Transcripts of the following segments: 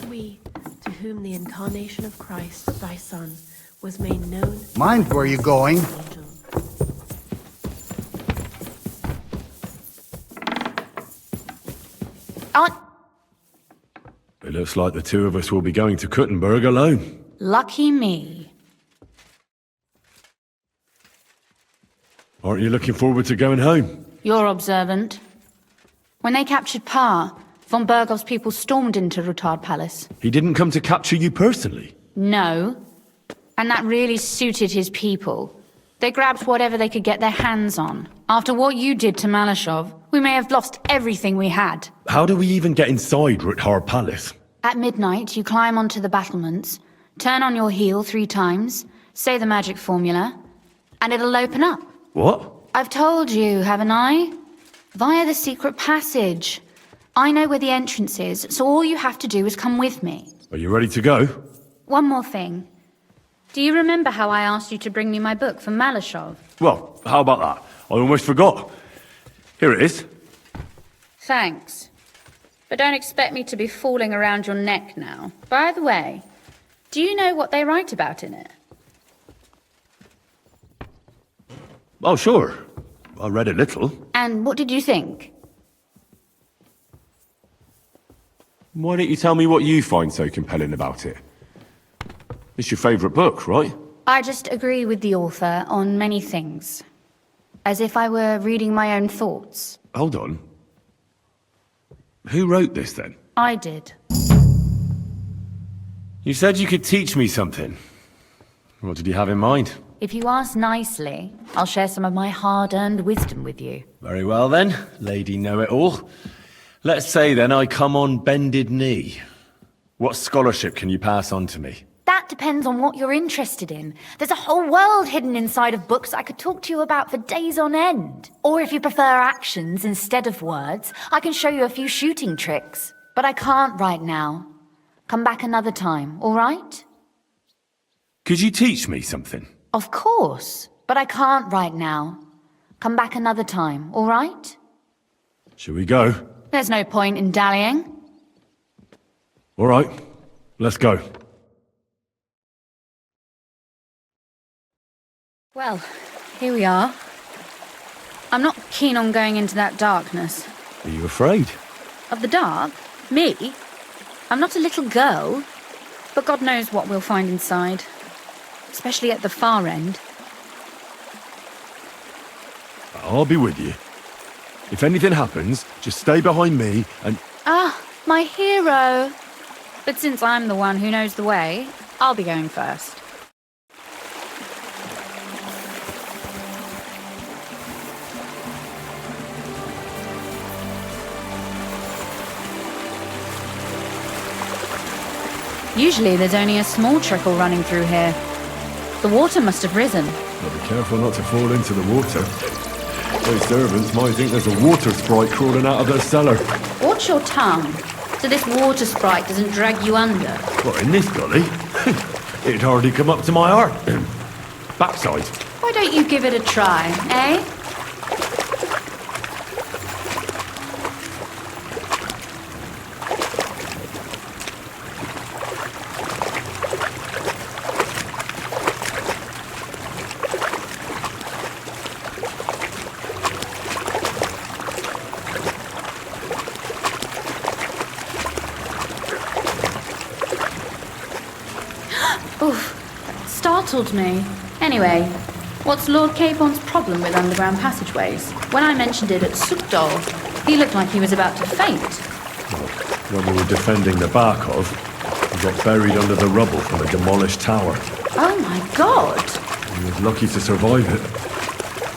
We, to whom the incarnation of Christ, thy Son, was made known... Mind where you're going. Angel. It looks like the two of us will be going to Kuttenberg alone. Lucky me. Aren't you looking forward to going home? You're observant. When they captured Pa, von Bergov's people stormed into Rutard Palace. He didn't come to capture you personally? No. And that really suited his people. They grabbed whatever they could get their hands on. After what you did to Malashov, we may have lost everything we had. How do we even get inside Rutard Palace? At midnight, you climb onto the battlements, turn on your heel 3 times, say the magic formula, and it'll open up. What? I've told you, haven't I? Via the secret passage. I know where the entrance is, so all you have to do is come with me. Are you ready to go? One more thing. Do you remember how I asked you to bring me my book from Malashov? Well, how about that? I almost forgot. Here it is. Thanks. But don't expect me to be falling around your neck now. By the way, do you know what they write about in it? Oh, sure. I read a little. And what did you think? Why don't you tell me what you find so compelling about it? It's your favourite book, right? I just agree with the author on many things. As if I were reading my own thoughts. Hold on. Who wrote this, then? I did. You said you could teach me something. What did you have in mind? If you ask nicely, I'll share some of my hard-earned wisdom with you. Very well, then, Lady Know-It-All. Let's say, then, I come on bended knee. What scholarship can you pass on to me? That depends on what you're interested in. There's a whole world hidden inside of books I could talk to you about for days on end. Or if you prefer actions instead of words, I can show you a few shooting tricks. But I can't right now. Come back another time, all right? Could you teach me something? Of course, but I can't right now. Come back another time, all right? Shall we go? There's no point in dallying. All right, let's go. Well, here we are. I'm not keen on going into that darkness. Are you afraid? Of the dark? Me? I'm not a little girl. But God knows what we'll find inside. Especially at the far end. I'll be with you. If anything happens, just stay behind me and... Ah, my hero! But since I'm the one who knows the way, I'll be going first. Usually there's only a small trickle running through here. The water must have risen. But be careful not to fall into the water. Those servants might think there's a water sprite crawling out of their cellar. Watch your tongue, so this water sprite doesn't drag you under. What, in this gully? It'd hardly come up to my backside. Why don't you give it a try, eh? Startled me. Anyway, what's Lord Capon's problem with underground passageways? When I mentioned it at Sukdol, he looked like he was about to faint. Well, when we were defending the Barkov, he got buried under the rubble from a demolished tower. Oh my god! He was lucky to survive it.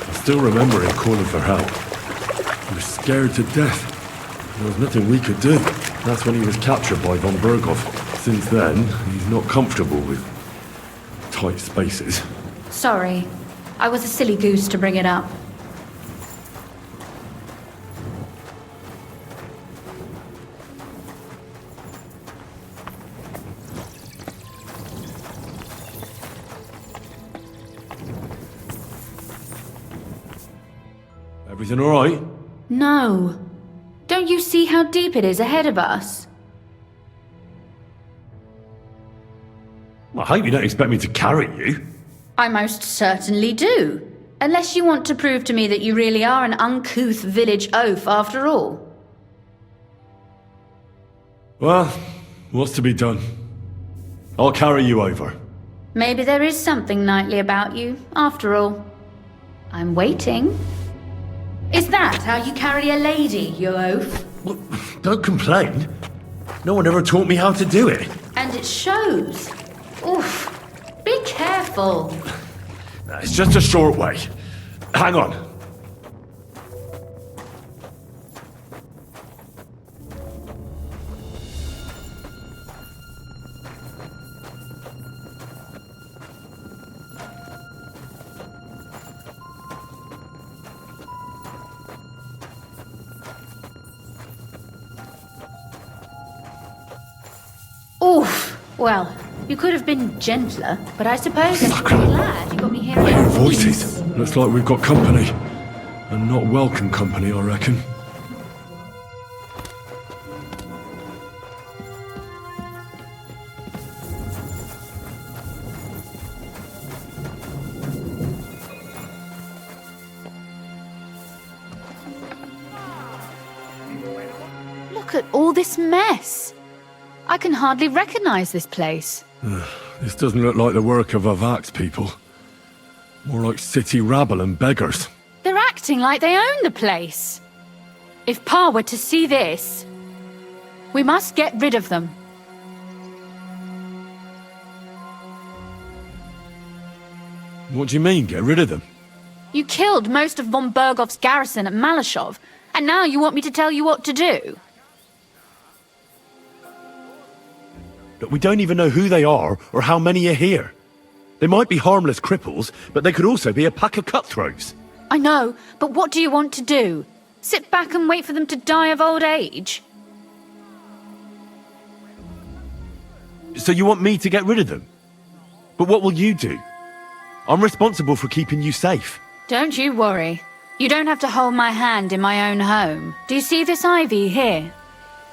I still remember him calling for help. He was scared to death. There was nothing we could do. That's when he was captured by von Bergov. Since then, he's not comfortable with tight spaces. Sorry. I was a silly goose to bring it up. Everything all right? No. Don't you see how deep it is ahead of us? I hope you don't expect me to carry you. I most certainly do. Unless you want to prove to me that you really are an uncouth village oaf after all. Well, what's to be done? I'll carry you over. Maybe there is something knightly about you, after all. I'm waiting. Is that how you carry a lady, you oaf? Well, don't complain. No one ever taught me how to do it. And it shows. Oof. Be careful. It's just a short way. Hang on. Oof. Well, you could have been gentler, but I suppose I'm pretty glad you got me here. I hear voices. Looks like we've got company. And not welcome company, I reckon. Look at all this mess. I can hardly recognize this place. This doesn't look like the work of Avak's people. More like city rabble and beggars. They're acting like they own the place. If Pa were to see this, we must get rid of them. What do you mean, get rid of them? You killed most of von Bergov's garrison at Malashov, and now you want me to tell you what to do? Look, we don't even know who they are or how many are here. They might be harmless cripples, but they could also be a pack of cutthroats. I know, but what do you want to do? Sit back and wait for them to die of old age? So you want me to get rid of them? But what will you do? I'm responsible for keeping you safe. Don't you worry. You don't have to hold my hand in my own home. Do you see this ivy here?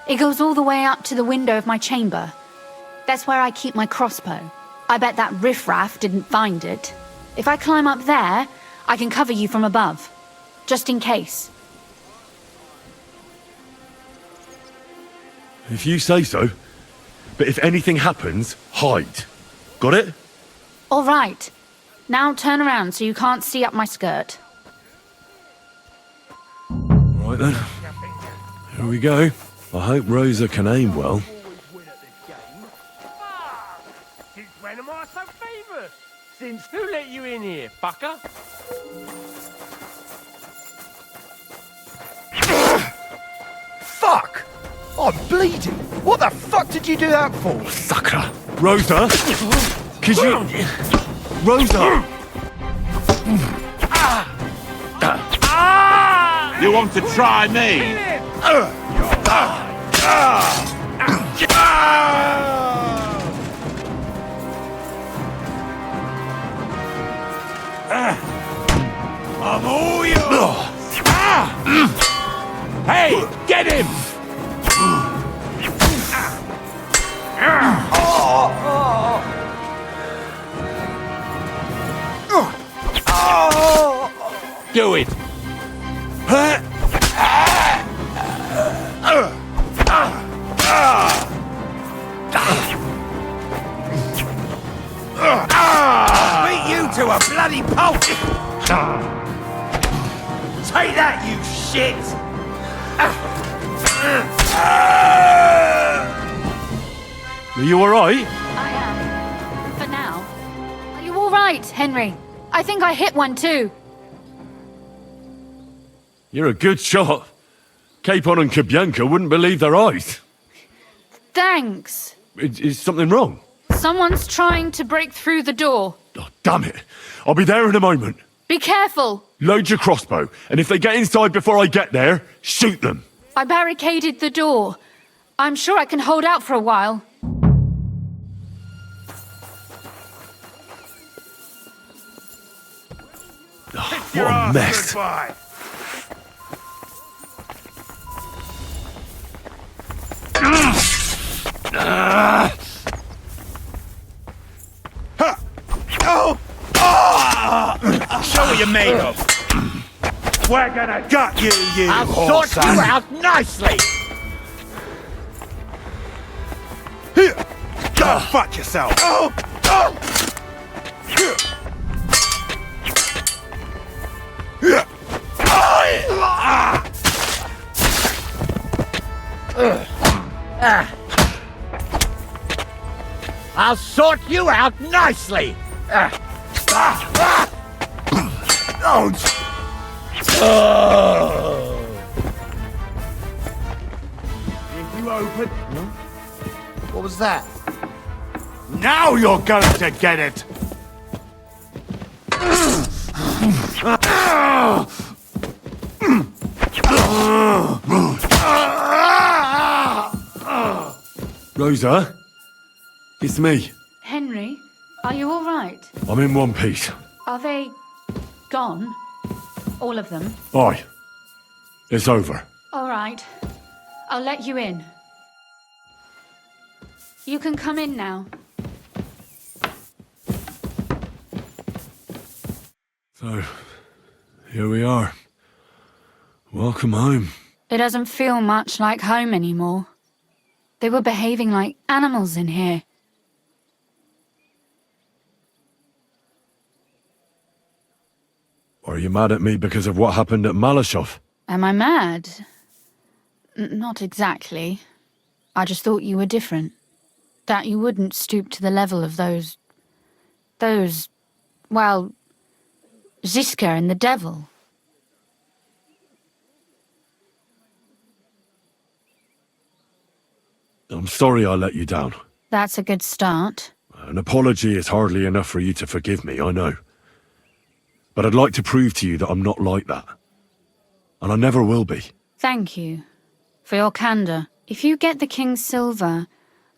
It goes all the way up to the window of my chamber. That's where I keep my crossbow. I bet that riffraff didn't find it. If I climb up there, I can cover you from above. Just in case. If you say so. But if anything happens, hide. Got it? All right. Now turn around so you can't see up my skirt. Right then. Here we go. I hope Rosa can aim well. Since when am I so famous? Since who let you in here, fucker? Fuck! I'm bleeding! What the fuck did you do that for? Sucker! Rosa! Could you... Rosa! You want to try me? I'm all yours! Hey, get him! Do it! Beat you to a bloody pulp! Take that, you shit! Are you alright? I am. For now. Are you all right, Henry? I think I hit one too. You're a good shot. Capon and Kabianka wouldn't believe their eyes. Thanks. Is something wrong? Someone's trying to break through the door. Oh, damn it. I'll be there in a moment. Be careful. Load your crossbow, and if they get inside before I get there, shoot them. I barricaded the door. I'm sure I can hold out for a while. What a mess. Goodbye. Oh! Show what you're made of. We're gonna gut you, you I'll horse. sort you out nicely. Go fuck yourself. Oh! Oh! I'll sort you out nicely. Don't! If you open... What was that? Now you're going to get it! Rosa? It's me. Henry, are you all right? I'm in one piece. Are they gone? All of them? Aye. It's over. All right. I'll let you in. You can come in now. So, here we are. Welcome home. It doesn't feel much like home anymore. They were behaving like animals in here. Are you mad at me because of what happened at Malashov? Am I mad? Not exactly. I just thought you were different. That you wouldn't stoop to the level of those, well, Ziska and the devil. I'm sorry I let you down. That's a good start. An apology is hardly enough for you to forgive me, I know. But I'd like to prove to you that I'm not like that. And I never will be. Thank you for your candor. If you get the King's silver,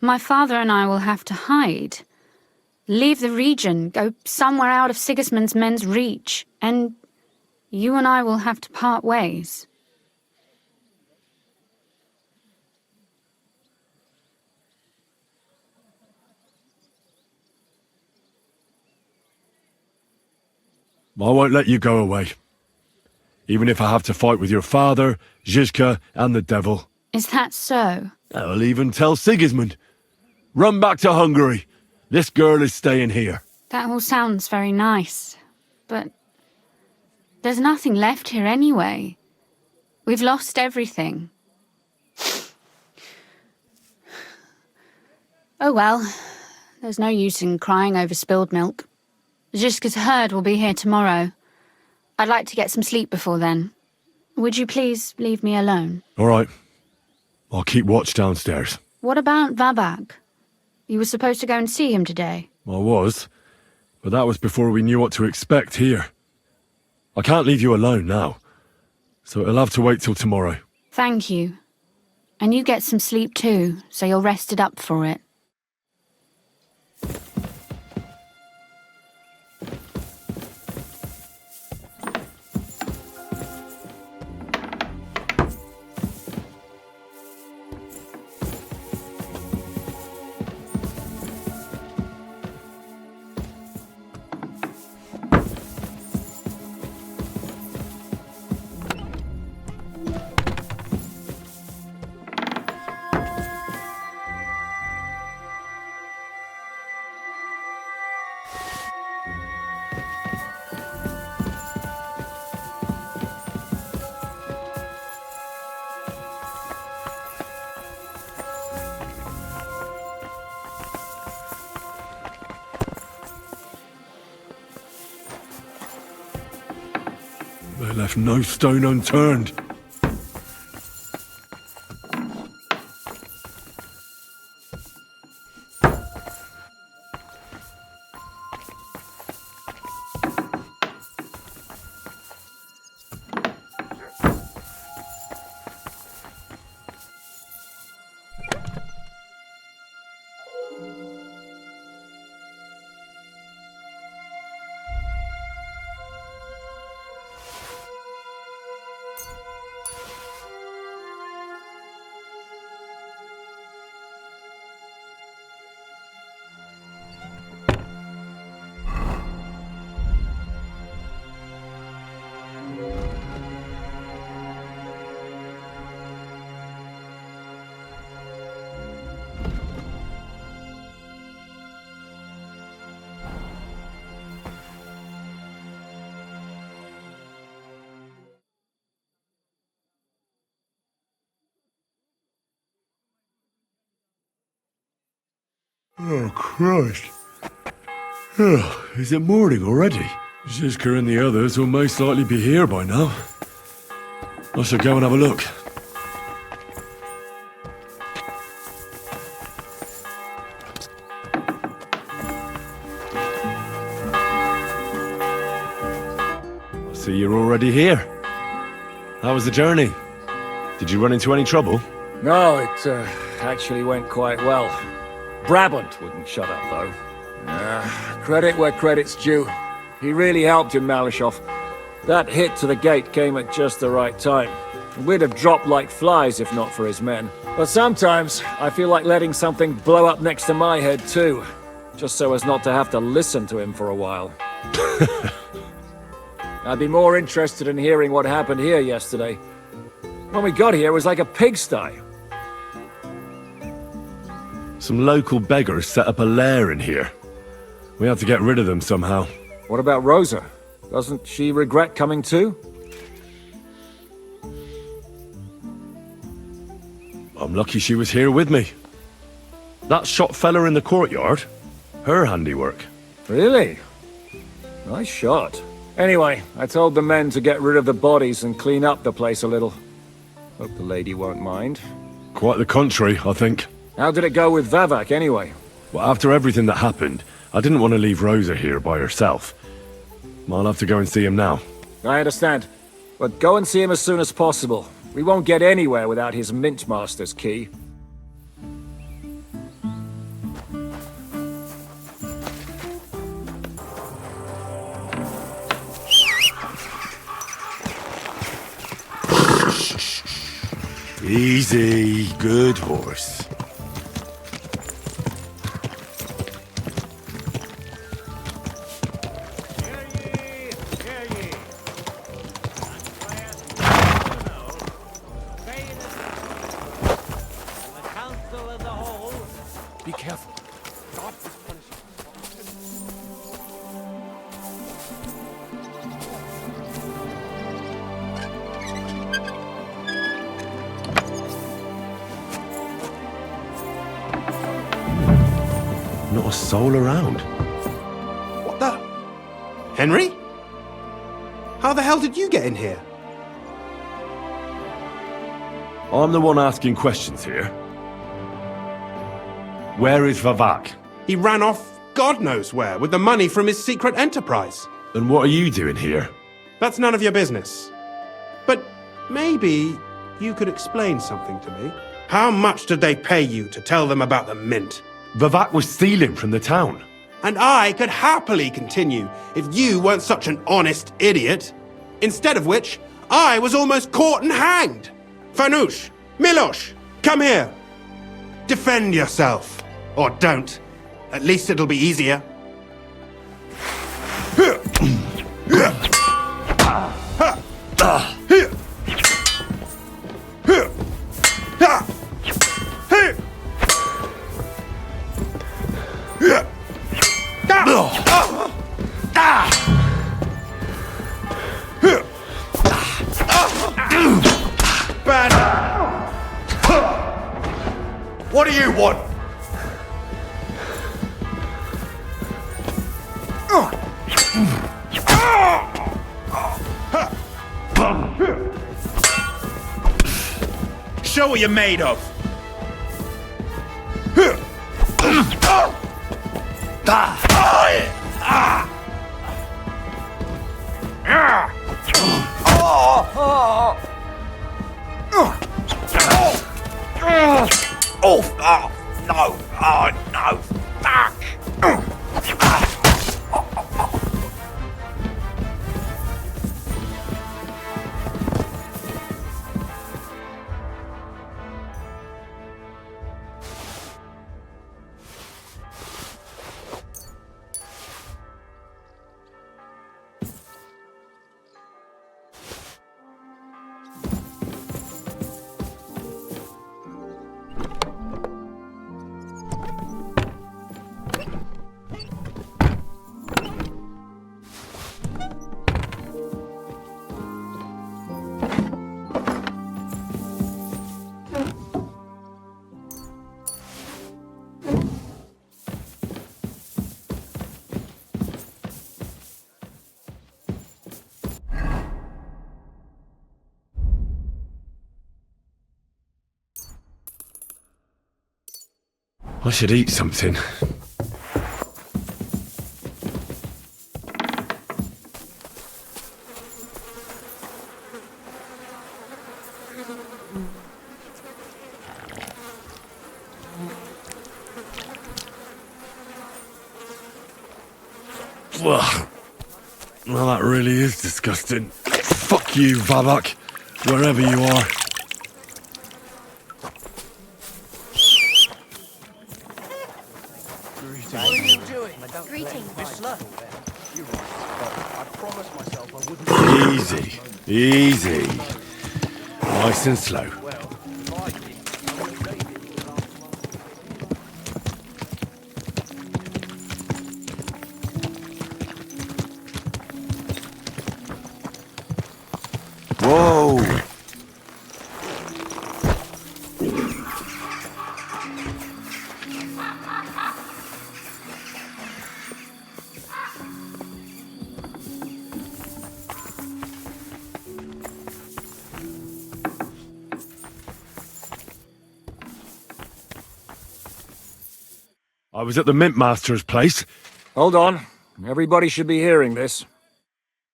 my father and I will have to hide. Leave the region, go somewhere out of Sigismund's men's reach, and you and I will have to part ways. I won't let you go away. Even if I have to fight with your father, Zizka, and the devil. Is that so? I'll even tell Sigismund. Run back to Hungary. This girl is staying here. That all sounds very nice, but there's nothing left here anyway. We've lost everything. Oh well, there's no use in crying over spilled milk. Zizka's herd will be here tomorrow. I'd like to get some sleep before then. Would you please leave me alone? All right. I'll keep watch downstairs. What about Vabak? You were supposed to go and see him today. I was, but that was before we knew what to expect here. I can't leave you alone now, so it'll have to wait till tomorrow. Thank you. And you get some sleep too, so you're rested up for it. They left no stone unturned. Oh, Christ. Oh, is it morning already? Zizka and the others will most likely be here by now. I shall go and have a look. I see you're already here. How was the journey? Did you run into any trouble? No, it actually went quite well. Brabant wouldn't shut up, though. Credit where credit's due. He really helped in Malishov. That hit to the gate came at just the right time. We'd have dropped like flies if not for his men. But sometimes, I feel like letting something blow up next to my head too. Just so as not to have to listen to him for a while. I'd be more interested in hearing what happened here yesterday. When we got here, it was like a pigsty. Some local beggars set up a lair in here. We had to get rid of them somehow. What about Rosa? Doesn't she regret coming too? I'm lucky she was here with me. That shot fella in the courtyard, her handiwork. Really? Nice shot. Anyway, I told the men to get rid of the bodies and clean up the place a little. Hope the lady won't mind. Quite the contrary, I think. How did it go with Vavak anyway? Well, after everything that happened, I didn't want to leave Rosa here by herself. I'll have to go and see him now. I understand. But go and see him as soon as possible. We won't get anywhere without his Mint Master's key. Easy, good horse. Be careful. God is Not a soul around. What the? Henry? How the hell did you get in here? I'm the one asking questions here. Where is Vavak? He ran off God knows where with the money from his secret enterprise. And what are you doing here? That's none of your business. But maybe you could explain something to me. How much did they pay you to tell them about the mint? Vavak was stealing from the town. And I could happily continue if you weren't such an honest idiot. Instead of which, I was almost caught and hanged. Fanush, Milosh, come here. Defend yourself. Or don't. At least it'll be easier. What do you want? Show what you're made of. No, fuck! I should eat something. Ugh. Well, that really is disgusting. Fuck you, Vavak, wherever you are. What are you doing? Greetings. I promised myself I wouldn't. Easy, easy. Nice and slow. Whoa! I was at the Mint Master's place. Hold on. Everybody should be hearing this.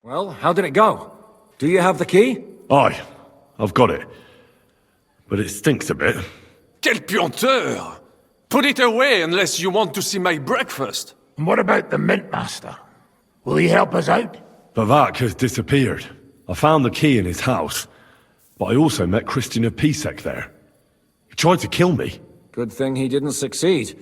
Well, how did it go? Do you have the key? Aye, I've got it. But it stinks a bit. Quelle puanteur! Put it away unless you want to see my breakfast. And what about the Mint Master? Will he help us out? Vavak has disappeared. I found the key in his house. But I also met Christian of Pisek there. He tried to kill me. Good thing he didn't succeed.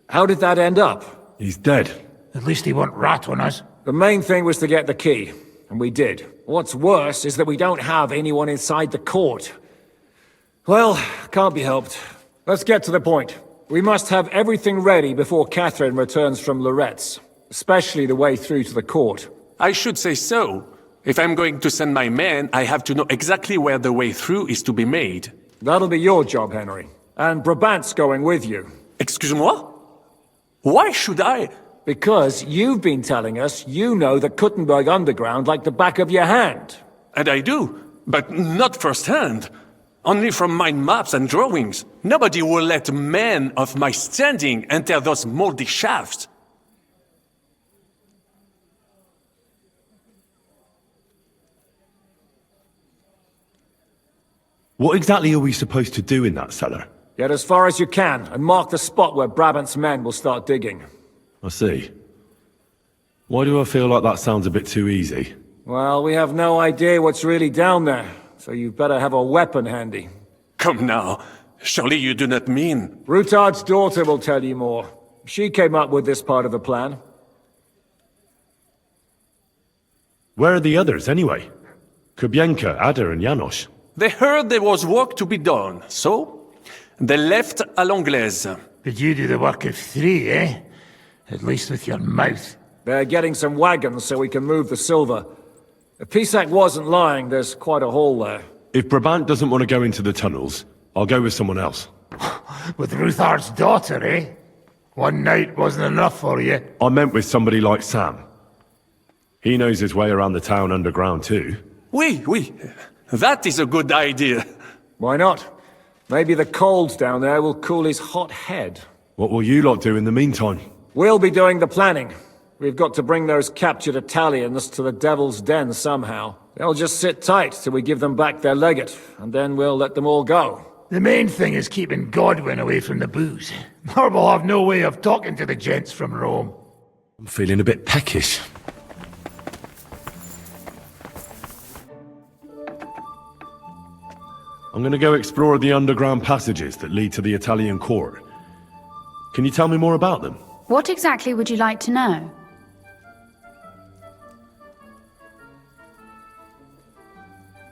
How did that end up? He's dead. At least he won't rat on us. The main thing was to get the key, and we did. What's worse is that we don't have anyone inside the court. Well, can't be helped. Let's get to the point. We must have everything ready before Catherine returns from Loretz, especially the way through to the court. I should say so. If I'm going to send my men, I have to know exactly where the way through is to be made. That'll be your job, Henry. And Brabant's going with you. Excuse-moi? Why should I? Because you've been telling us you know the Kuttenberg underground like the back of your hand. And I do, but not firsthand. Only from mind maps and drawings. Nobody will let men of my standing enter those moldy shafts. What exactly are we supposed to do in that cellar? Get as far as you can, and mark the spot where Brabant's men will start digging. I see. Why do I feel like that sounds a bit too easy? Well, we have no idea what's really down there, so you've better have a weapon handy. Come now. Surely you do not mean... Rutard's daughter will tell you more. She came up with this part of the plan. Where are the others, anyway? Kubienka, Ada, and Janos. They heard there was work to be done, so... they left à l'anglaise. Did you do the work of 3, eh? At least with your mouth. They're getting some wagons so we can move the silver. If Pisak wasn't lying, there's quite a hole there. If Brabant doesn't want to go into the tunnels, I'll go with someone else. With Ruthard's daughter, eh? One night wasn't enough for you. I meant with somebody like Sam. He knows his way around the town underground too. Oui. That is a good idea. Why not? Maybe the cold down there will cool his hot head. What will you lot do in the meantime? We'll be doing the planning. We've got to bring those captured Italians to the Devil's Den somehow. They'll just sit tight till we give them back their legate, and then we'll let them all go. The main thing is keeping Godwin away from the booze. Or we'll have no way of talking to the gents from Rome. I'm feeling a bit peckish. I'm gonna go explore the underground passages that lead to the Italian court. Can you tell me more about them? What exactly would you like to know?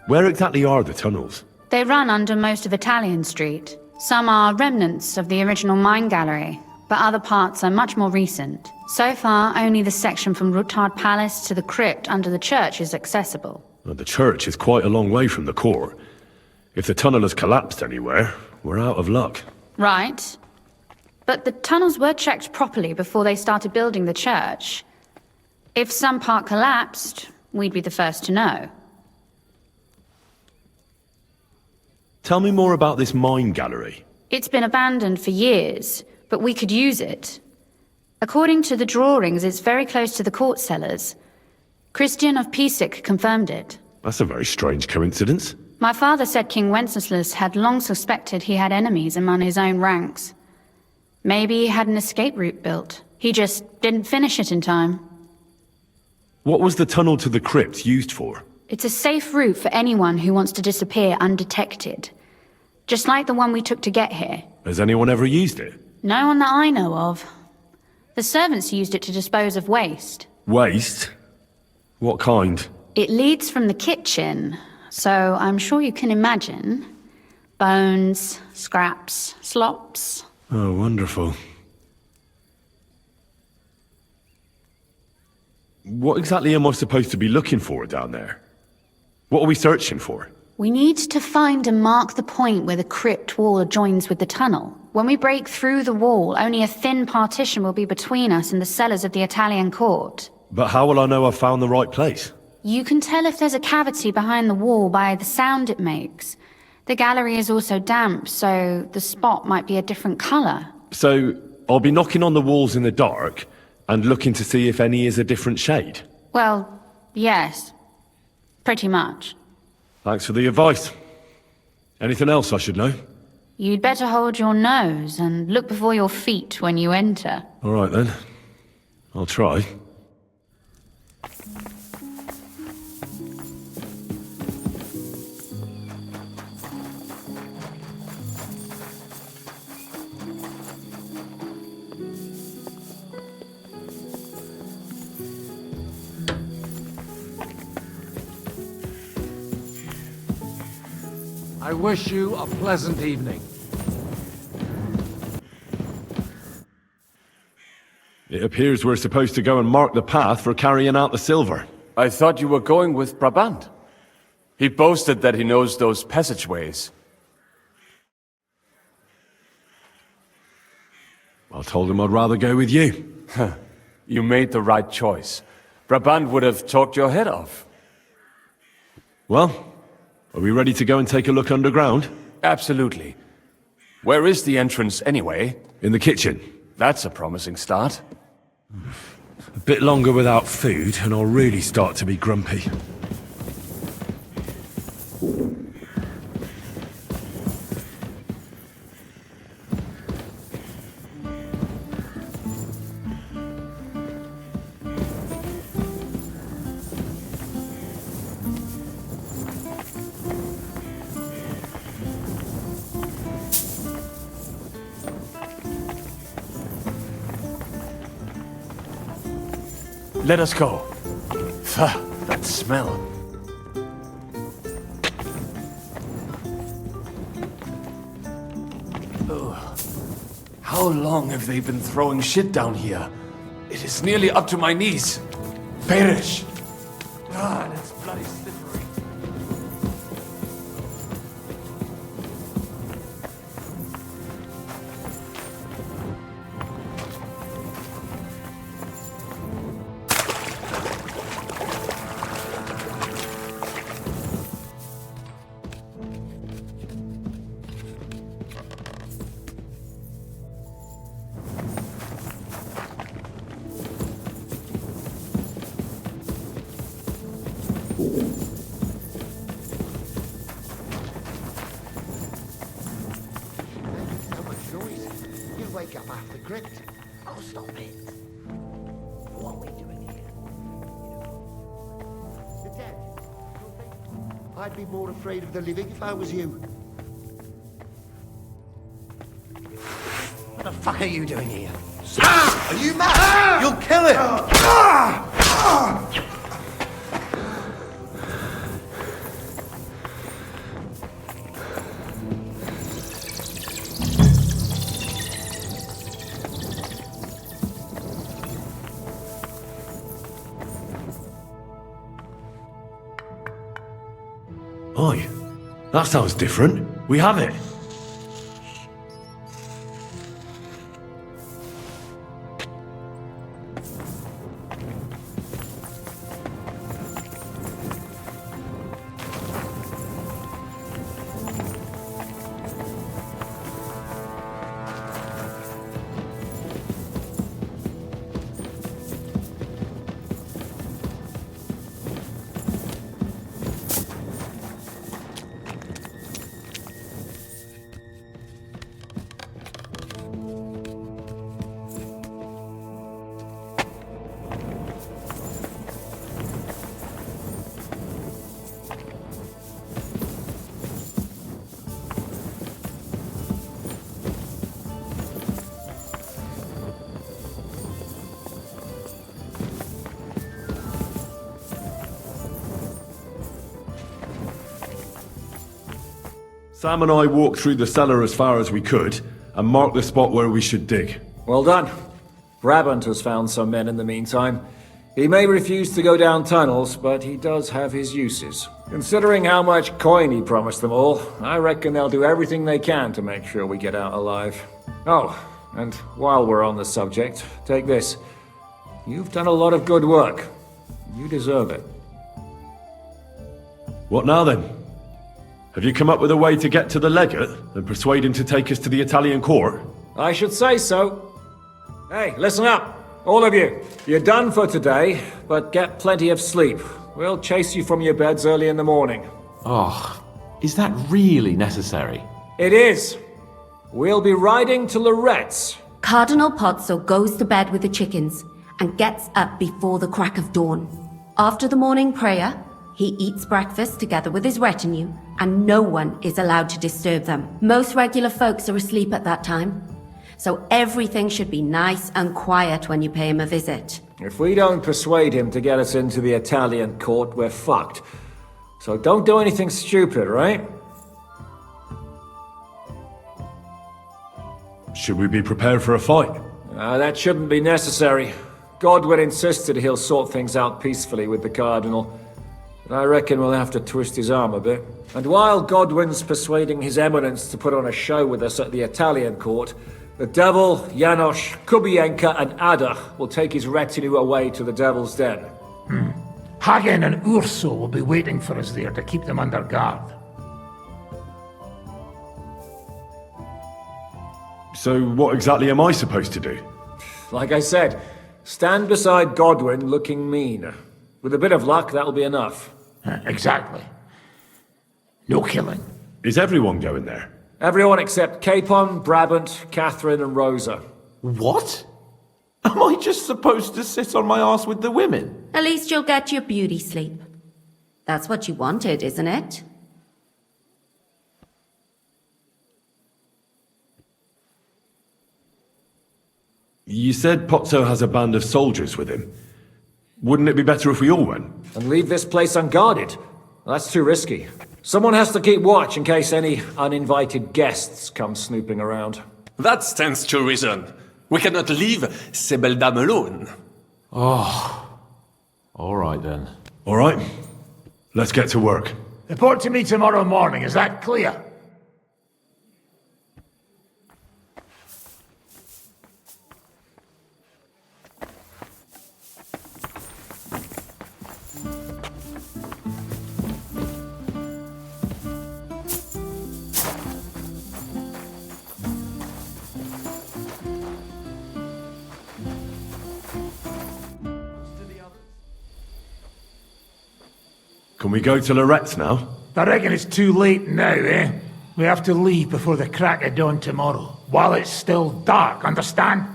Where exactly are the tunnels? They run under most of Italian Street. Some are remnants of the original mine gallery, but other parts are much more recent. So far, only the section from Rutard Palace to the crypt under the church is accessible. Well, the church is quite a long way from the court. If the tunnel has collapsed anywhere, we're out of luck. Right. But the tunnels were checked properly before they started building the church. If some part collapsed, we'd be the first to know. Tell me more about this mine gallery. It's been abandoned for years, but we could use it. According to the drawings, it's very close to the court cellars. Christian of Pisek confirmed it. That's a very strange coincidence. My father said King Wenceslas had long suspected he had enemies among his own ranks. Maybe he had an escape route built. He just didn't finish it in time. What was the tunnel to the crypt used for? It's a safe route for anyone who wants to disappear undetected. Just like the one we took to get here. Has anyone ever used it? No one that I know of. The servants used it to dispose of waste. Waste? What kind? It leads from the kitchen, so I'm sure you can imagine. Bones, scraps, slops. Oh, wonderful. What exactly am I supposed to be looking for down there? What are we searching for? We need to find and mark the point where the crypt wall joins with the tunnel. When we break through the wall, only a thin partition will be between us and the cellars of the Italian court. But how will I know I've found the right place? You can tell if there's a cavity behind the wall by the sound it makes. The gallery is also damp, so the spot might be a different color. So, I'll be knocking on the walls in the dark and looking to see if any is a different shade? Well, yes. Pretty much. Thanks for the advice. Anything else I should know? You'd better hold your nose and look before your feet when you enter. All right then. I'll try. I wish you a pleasant evening. It appears we're supposed to go and mark the path for carrying out the silver. I thought you were going with Brabant. He boasted that he knows those passageways. I told him I'd rather go with you. You made the right choice. Brabant would have talked your head off. Well, are we ready to go and take a look underground? Absolutely. Where is the entrance anyway? In the kitchen. That's a promising start. A bit longer without food and I'll really start to be grumpy. Let us go. That smell. Ugh. How long have they been throwing shit down here? It is nearly up to my knees. Perish! Ah, and it's bloody slippery. Wake up after crypt. Oh, stop it. What are we doing here? The dead. I'd be more afraid of the living if I was you. What the fuck are you doing here? Are you mad? You'll kill him! Oi, that sounds different. We have it. Sam and I walked through the cellar as far as we could, and marked the spot where we should dig. Well done. Brabant has found some men in the meantime. He may refuse to go down tunnels, but he does have his uses. Considering how much coin he promised them all, I reckon they'll do everything they can to make sure we get out alive. Oh, and while we're on the subject, take this. You've done a lot of good work. You deserve it. What now then? Have you come up with a way to get to the legate and persuade him to take us to the Italian court? I should say so. Hey, listen up. All of you. You're done for today, but get plenty of sleep. We'll chase you from your beds early in the morning. Oh, is that really necessary? It is. We'll be riding to Loretz. Cardinal Pozzo goes to bed with the chickens and gets up before the crack of dawn. After the morning prayer, he eats breakfast together with his retinue, and no one is allowed to disturb them. Most regular folks are asleep at that time, so everything should be nice and quiet when you pay him a visit. If we don't persuade him to get us into the Italian court, we're fucked. So don't do anything stupid, right? Should we be prepared for a fight? That shouldn't be necessary. Godwin insisted he'll sort things out peacefully with the Cardinal. But I reckon we'll have to twist his arm a bit. And while Godwin's persuading His Eminence to put on a show with us at the Italian court, the Devil, Janosch, Kubienka, and Ada will take his retinue away to the Devil's Den. Hagen and Urso will be waiting for us there to keep them under guard. So what exactly am I supposed to do? Like I said, stand beside Godwin looking mean. With a bit of luck, that'll be enough. Exactly. No killing. Is everyone going there? Everyone except Capon, Brabant, Catherine, and Rosa. What? Am I just supposed to sit on my ass with the women? At least you'll get your beauty sleep. That's what you wanted, isn't it? You said Pozzo has a band of soldiers with him. Wouldn't it be better if we all went? And leave this place unguarded? That's too risky. Someone has to keep watch in case any uninvited guests come snooping around. That stands to reason. We cannot leave ces belles dames alone. Oh. All right then. All right. Let's get to work. Report to me tomorrow morning, is that clear? Can we go to Loretz now? I reckon it's too late now, eh? We have to leave before the crack of dawn tomorrow, while it's still dark, understand?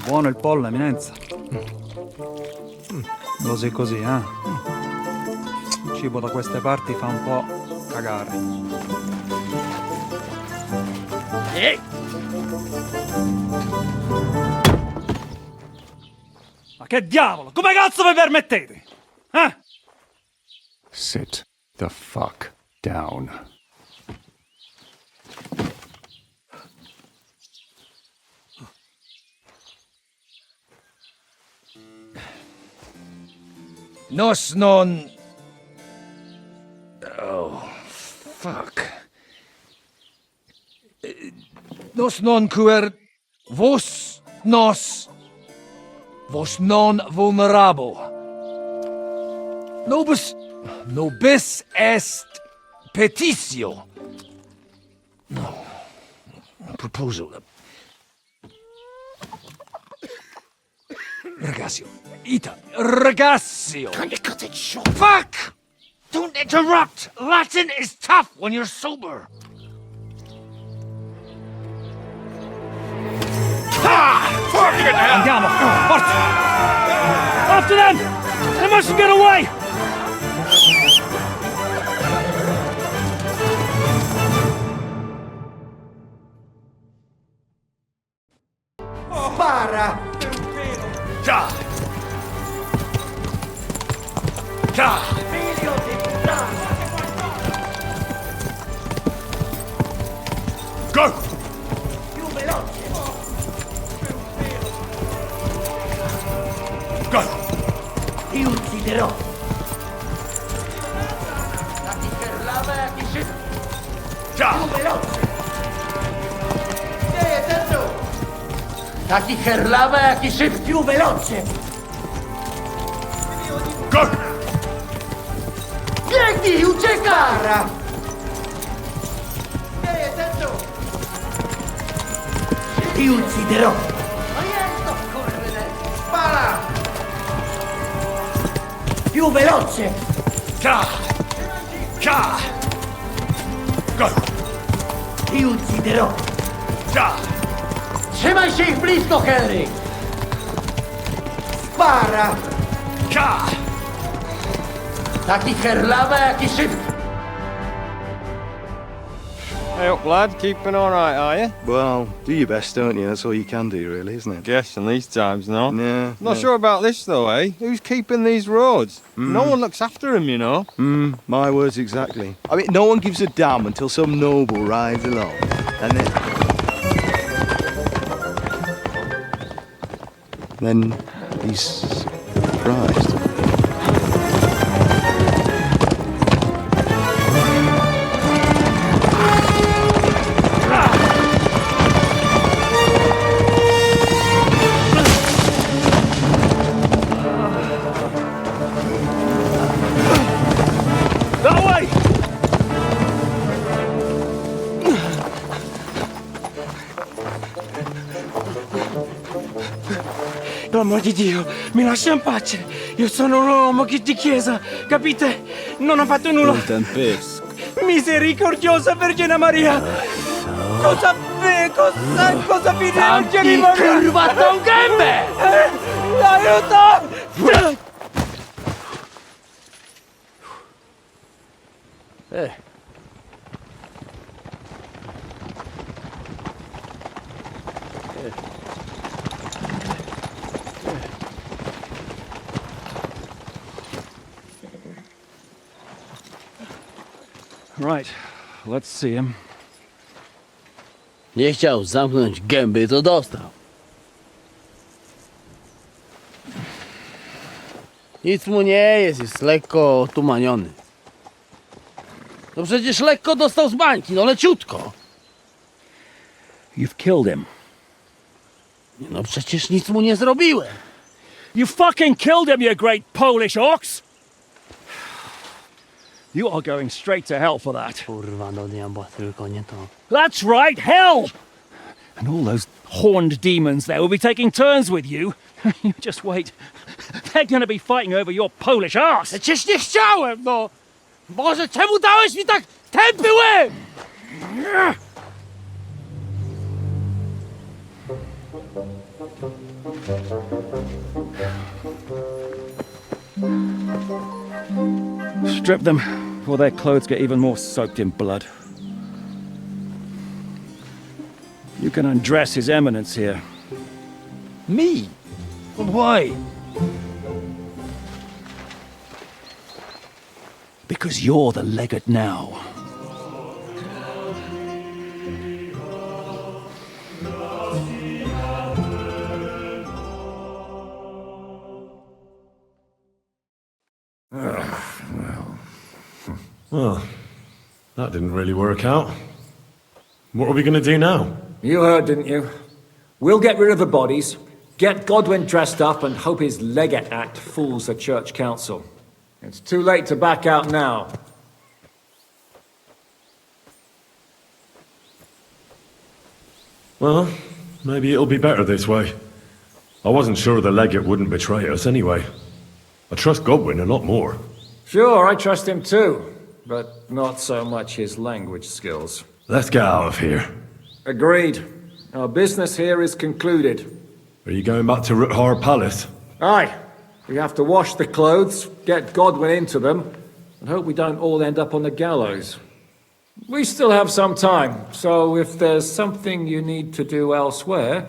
Buono il pollo, eminenza. Così così, eh? Il cibo da queste parti fa un po' cagare. Ma che diavolo? Come cazzo vi permettete? Eh? Sit the fuck down. Nos non... Oh, fuck. Nos non quer... Vos nos... Vos non vulnerabo. Nobis est petitio. No. Proposal. Ragazio. Ita. Ragazio. Can you cut it short? Fuck! Don't interrupt! Latin is tough when you're sober. Fucking hell! Andiamo! Forza! After them! They mustn't get away! Go! Go! Ti ucciderò! Taki kerlawe jak i szybki! Più veloce! Nie, ten tu! Taki kerlawe jak i szybki! Più veloce! Go! Biegnij, uciekaj! Nie, ten tu! Ti ucciderò! Ma jest to kurde! Spara! Più veloce! Ka! Ka! Go! Ti ucciderò! Ka! Trzymaj się ich blisko, Henry! Spara! Ka! Taki herlawa jak i szybki! Hey up, lad. Keeping all right, are you? Well, do your best, don't you? That's all you can do, really, isn't it? Guess in these times, no? Yeah. Not sure about this, though, eh? Who's keeping these roads? No one looks after them, you know. My words exactly. I mean, no one gives a damn until some noble rides along. And then he's surprised. Per amor di Dio, mi lascia in pace. Io sono un uomo di chiesa, capite? Non ho fatto nulla. Misericordiosa Vergine Maria! Cosa fine anche di Maria? Curvato un gambe! Aiuto! Right, let's see him. Nie chciał zamknąć gęby, to dostał. Nic mu nie jest lekko otumaniony. No przecież lekko dostał z bańki, no leciutko. You've killed him. No przecież nic mu nie zrobiłem. You fucking killed him, you great Polish ox! You are going straight to hell for that. Kurwa do diabła, tylko nie to. That's right, hell! And all those horned demons there will be taking turns with you. You just wait. They're gonna be fighting over your Polish ass. Przecież nie chciałem, no! Boże, czemu dałeś mi tak tępy łeb? Strip them before their clothes get even more soaked in blood. You can undress His Eminence here. Me? But why? Because you're the legate now. Well, that didn't really work out. What are we going to do now? You heard, didn't you? We'll get rid of the bodies, get Godwin dressed up, and hope his legate act fools the church council. It's too late to back out now. Well, maybe it'll be better this way. I wasn't sure the legate wouldn't betray us anyway. I trust Godwin a lot more. Sure, I trust him too, but not so much his language skills. Let's get out of here. Agreed. Our business here is concluded. Are you going back to Ruthar Palace? Aye. We have to wash the clothes, get Godwin into them, and hope we don't all end up on the gallows. We still have some time, so if there's something you need to do elsewhere,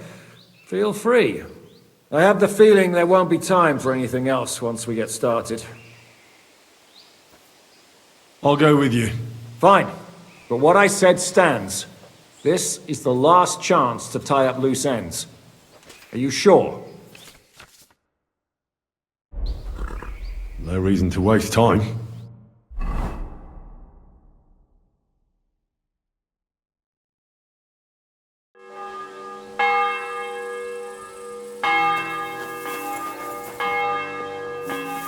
feel free. I have the feeling there won't be time for anything else once we get started. I'll go with you. Fine. But what I said stands. This is the last chance to tie up loose ends. Are you sure? No reason to waste time.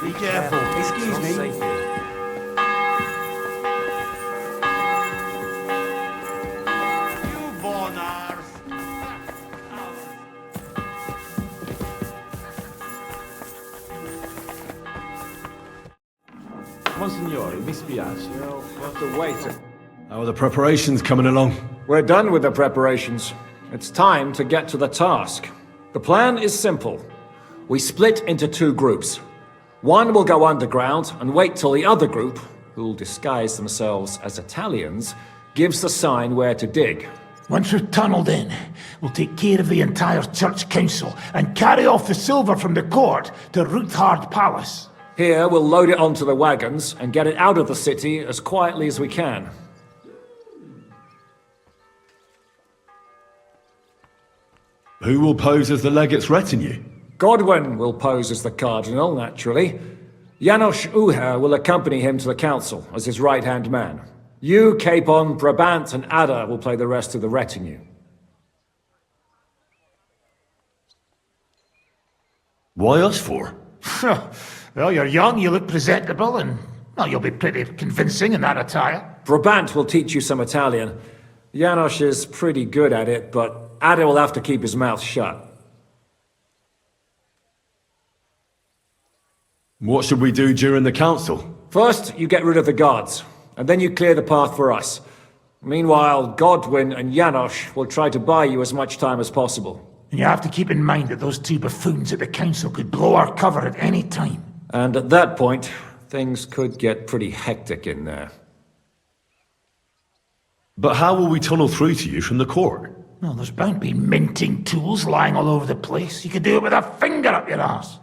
Be careful. Excuse me. Monsignore, mi spiace. We'll have to wait. How are the preparations coming along? We're done with the preparations. It's time to get to the task. The plan is simple. We split into two groups. One will go underground and wait till the other group, who'll disguise themselves as Italians, gives the sign where to dig. Once we've tunneled in, we'll take care of the entire church council and carry off the silver from the court to Ruthard Palace. Here, we'll load it onto the wagons and get it out of the city as quietly as we can. Who will pose as the legate's retinue? Godwin will pose as the cardinal, naturally. Janos Uher will accompany him to the council as his right-hand man. You, Capon, Brabant, and Ada will play the rest of the retinue. Why us for? Well, you're young, you look presentable, and well, you'll be pretty convincing in that attire. Brabant will teach you some Italian. Janos is pretty good at it, but Ada will have to keep his mouth shut. What should we do during the council? First, you get rid of the guards, and then you clear the path for us. Meanwhile, Godwin and Janos will try to buy you as much time as possible. And you have to keep in mind that those two buffoons at the council could blow our cover at any time. And at that point, things could get pretty hectic in there. But how will we tunnel through to you from the court? Well, there's bound to be minting tools lying all over the place. You could do it with a finger up your ass.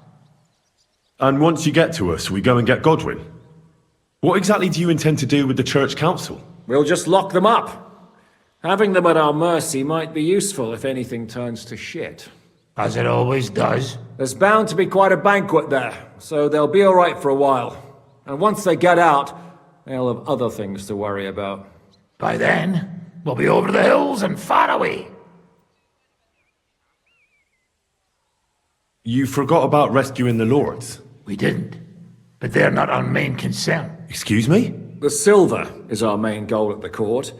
And once you get to us, we go and get Godwin. What exactly do you intend to do with the church council? We'll just lock them up. Having them at our mercy might be useful if anything turns to shit. As it always does. There's bound to be quite a banquet there, so they'll be alright for a while. And once they get out, they'll have other things to worry about. By then, we'll be over the hills and far away. You forgot about rescuing the lords. We didn't. But they're not our main concern. Excuse me? The silver is our main goal at the court.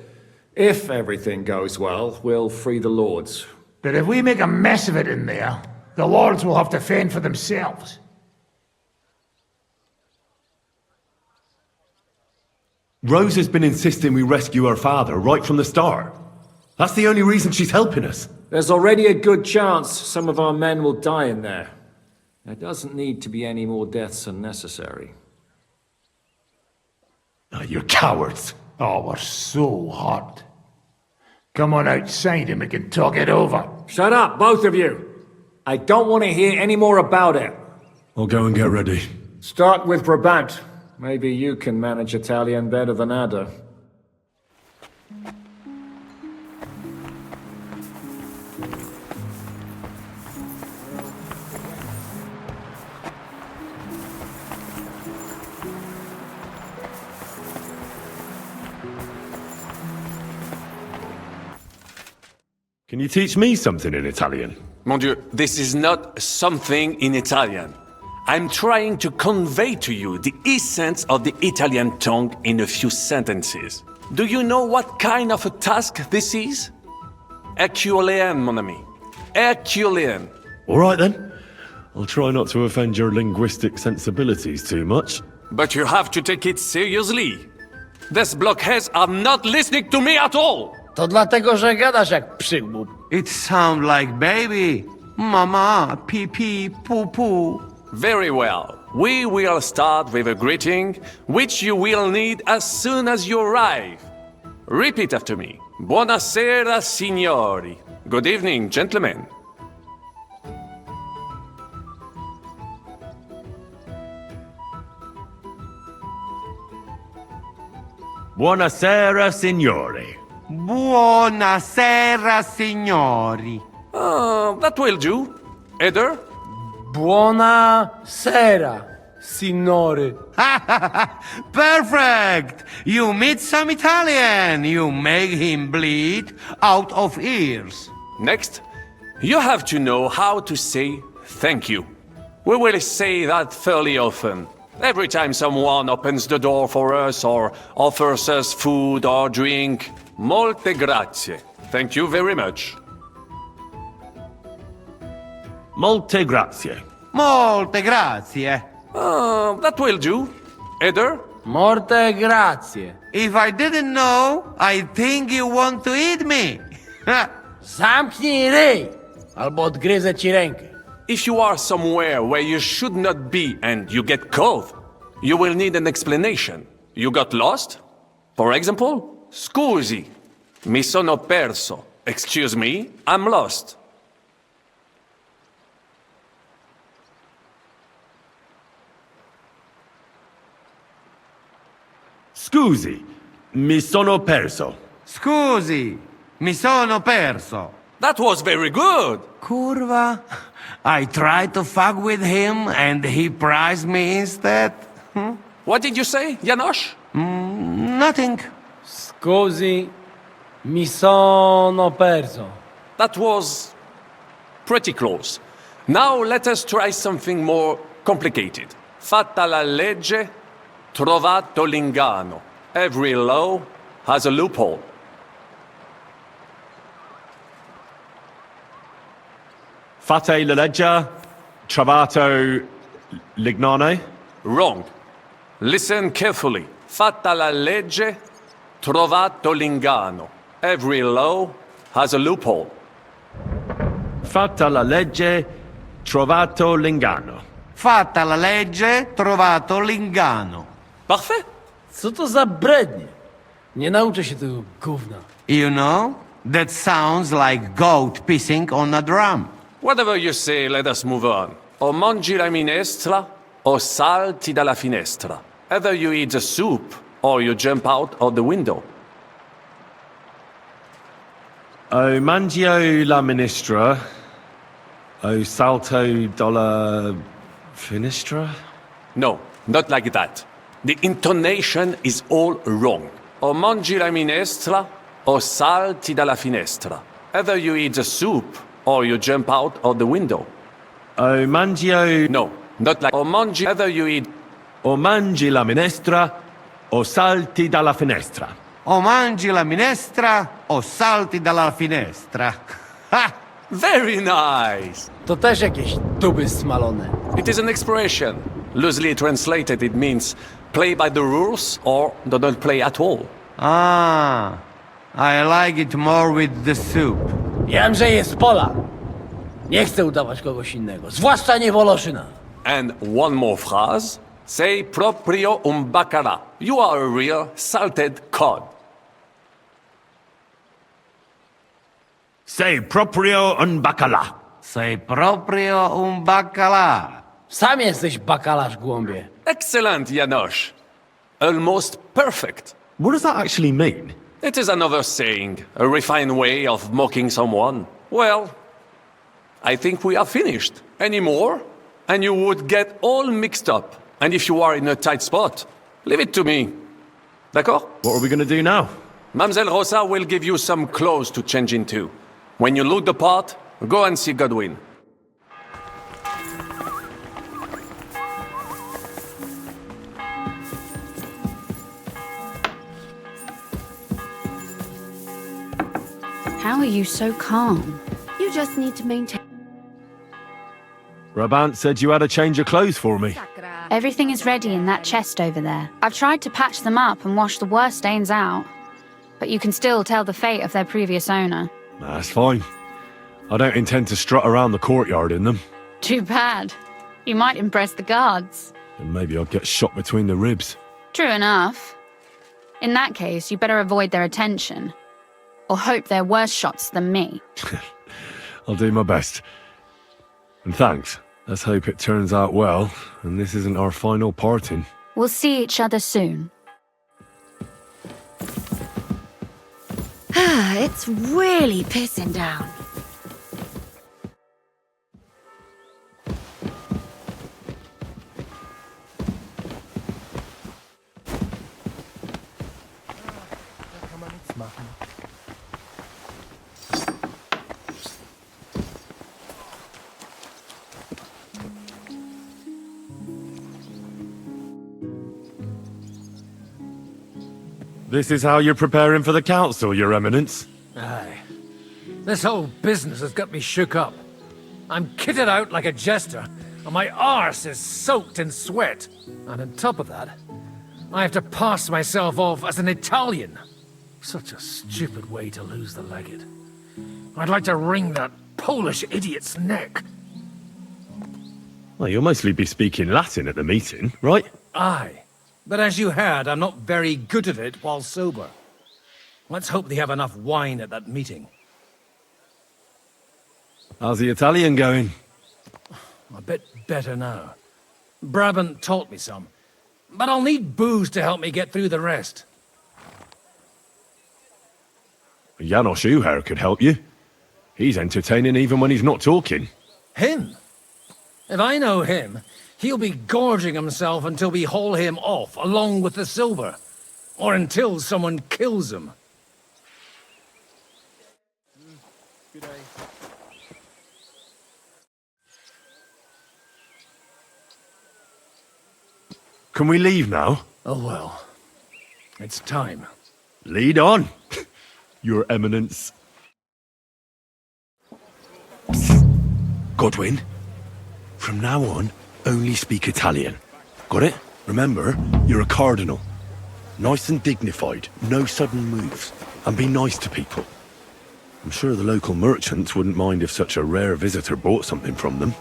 If everything goes well, we'll free the lords. But if we make a mess of it in there, the lords will have to fend for themselves. Rose has been insisting we rescue her father right from the start. That's the only reason she's helping us. There's already a good chance some of our men will die in there. There doesn't need to be any more deaths unnecessary. You're cowards. Oh, we're so hot. Come on outside and we can talk it over. Shut up, both of you! I don't want to hear any more about it. I'll go and get ready. Start with Brabant. Maybe you can manage Italian better than Ada. Can you teach me something in Italian? Mon Dieu, this is not something in Italian. I'm trying to convey to you the essence of the Italian tongue in a few sentences. Do you know what kind of a task this is? Herculean, mon ami. Herculean. All right then. I'll try not to offend your linguistic sensibilities too much. But you have to take it seriously. These blockheads are not listening to me at all. To dlatego, że gadasz jak przygłup. It sounds like baby. Mama, pee pee, poo poo. Very well. We will start with a greeting, which you will need as soon as you arrive. Repeat after me. Buonasera, signori. Good evening, gentlemen. Buonasera, signori. Buonasera, signori. That will do. Eder? Buonasera, signore. Perfect! You meet some Italian. You make him bleed out of ears. Next, you have to know how to say thank you. We will say that fairly often. Every time someone opens the door for us or offers us food or drink. Molte grazie. Thank you very much. Molte grazie. Molte grazie. That will do. Eder? Morte grazie. If I didn't know, I think you want to eat me. Zamknij ryj, albo odgryzę ci rękę. If you are somewhere where you should not be and you get caught, you will need an explanation. You got lost? For example, scusi, mi sono perso. Excuse me, I'm lost. Scusi, mi sono perso. Scusi, mi sono perso. That was very good. Curva. I tried to fuck with him and he prized me instead. What did you say, Janosch? Nothing. Scusi, mi sono perso. That was pretty close. Now let us try something more complicated. Fatta la legge, trovato l'inganno. Every law has a loophole. Fate la legge, trovato l'inganno. Wrong. Listen carefully. Fatta la legge, trovato l'inganno. Every law has a loophole. Fatta la legge, trovato l'inganno. Fatta la legge, trovato l'inganno. Parfait. Co to za brednie? Nie nauczę się tego gówna. You know, that sounds like goat pissing on a drum. Whatever you say, let us move on. O mangi la minestra, o salti dalla finestra. Either you eat the soup, or you jump out of the window. O mangio la ministra, o salto dalla finestra? No, not like that. The intonation is all wrong. O mangi la minestra, o salti dalla finestra. Either you eat the soup, or you jump out of the window. O mangio... No, not like... O mangi... Either you eat... O mangi la minestra, o salti dalla finestra. O mangi la minestra, o salti dalla finestra. Ha! Very nice! To też jakieś duby smalone. It is an expression. Loosely translated, it means play by the rules or do not play at all. Ah, I like it more with the soup. Jamże jest Polak. Nie chcę udawać kogoś innego, zwłaszcza nie Woloszyna. And one more phrase. Say proprio un baccara. You are a real salted cod. Say proprio un bacala. Say proprio un bacala. Sam jesteś bakalarz, głąbie. Excellent, Janosch. Almost perfect. What does that actually mean? It is another saying, a refined way of mocking someone. Well, I think we are finished. Any more? And you would get all mixed up. And if you are in a tight spot, leave it to me. D'accord? What are we going to do now? Mademoiselle Rosa will give you some clothes to change into. When you look the part, go and see Godwin. How are you so calm? You just need to maintain. Brabant said you had to change your clothes for me. Everything is ready in that chest over there. I've tried to patch them up and wash the worst stains out, but you can still tell the fate of their previous owner. That's fine. I don't intend to strut around the courtyard in them. Too bad. You might impress the guards. And maybe I'll get shot between the ribs. True enough. In that case, you better avoid their attention. Or hope they're worse shots than me. I'll do my best. And thanks. Let's hope it turns out well, and this isn't our final parting. We'll see each other soon. It's really pissing down. This is how you're preparing for the council, Your Eminence? Aye. This whole business has got me shook up. I'm kitted out like a jester, and my arse is soaked in sweat. And on top of that, I have to pass myself off as an Italian. Such a stupid way to lose the legate. I'd like to wring that Polish idiot's neck. Well, you'll mostly be speaking Latin at the meeting, right? Aye. But as you heard, I'm not very good at it while sober. Let's hope they have enough wine at that meeting. How's the Italian going? A bit better now. Brabant taught me some. But I'll need booze to help me get through the rest. Janos Uher could help you. He's entertaining even when he's not talking. Him? If I know him, he'll be gorging himself until we haul him off, along with the silver. Or until someone kills him. Good day. Can we leave now? Oh well. It's time. Lead on, Your Eminence. Godwin, from now on, only speak Italian. Got it? Remember, you're a cardinal. Nice and dignified, no sudden moves, and be nice to people. I'm sure the local merchants wouldn't mind if such a rare visitor bought something from them.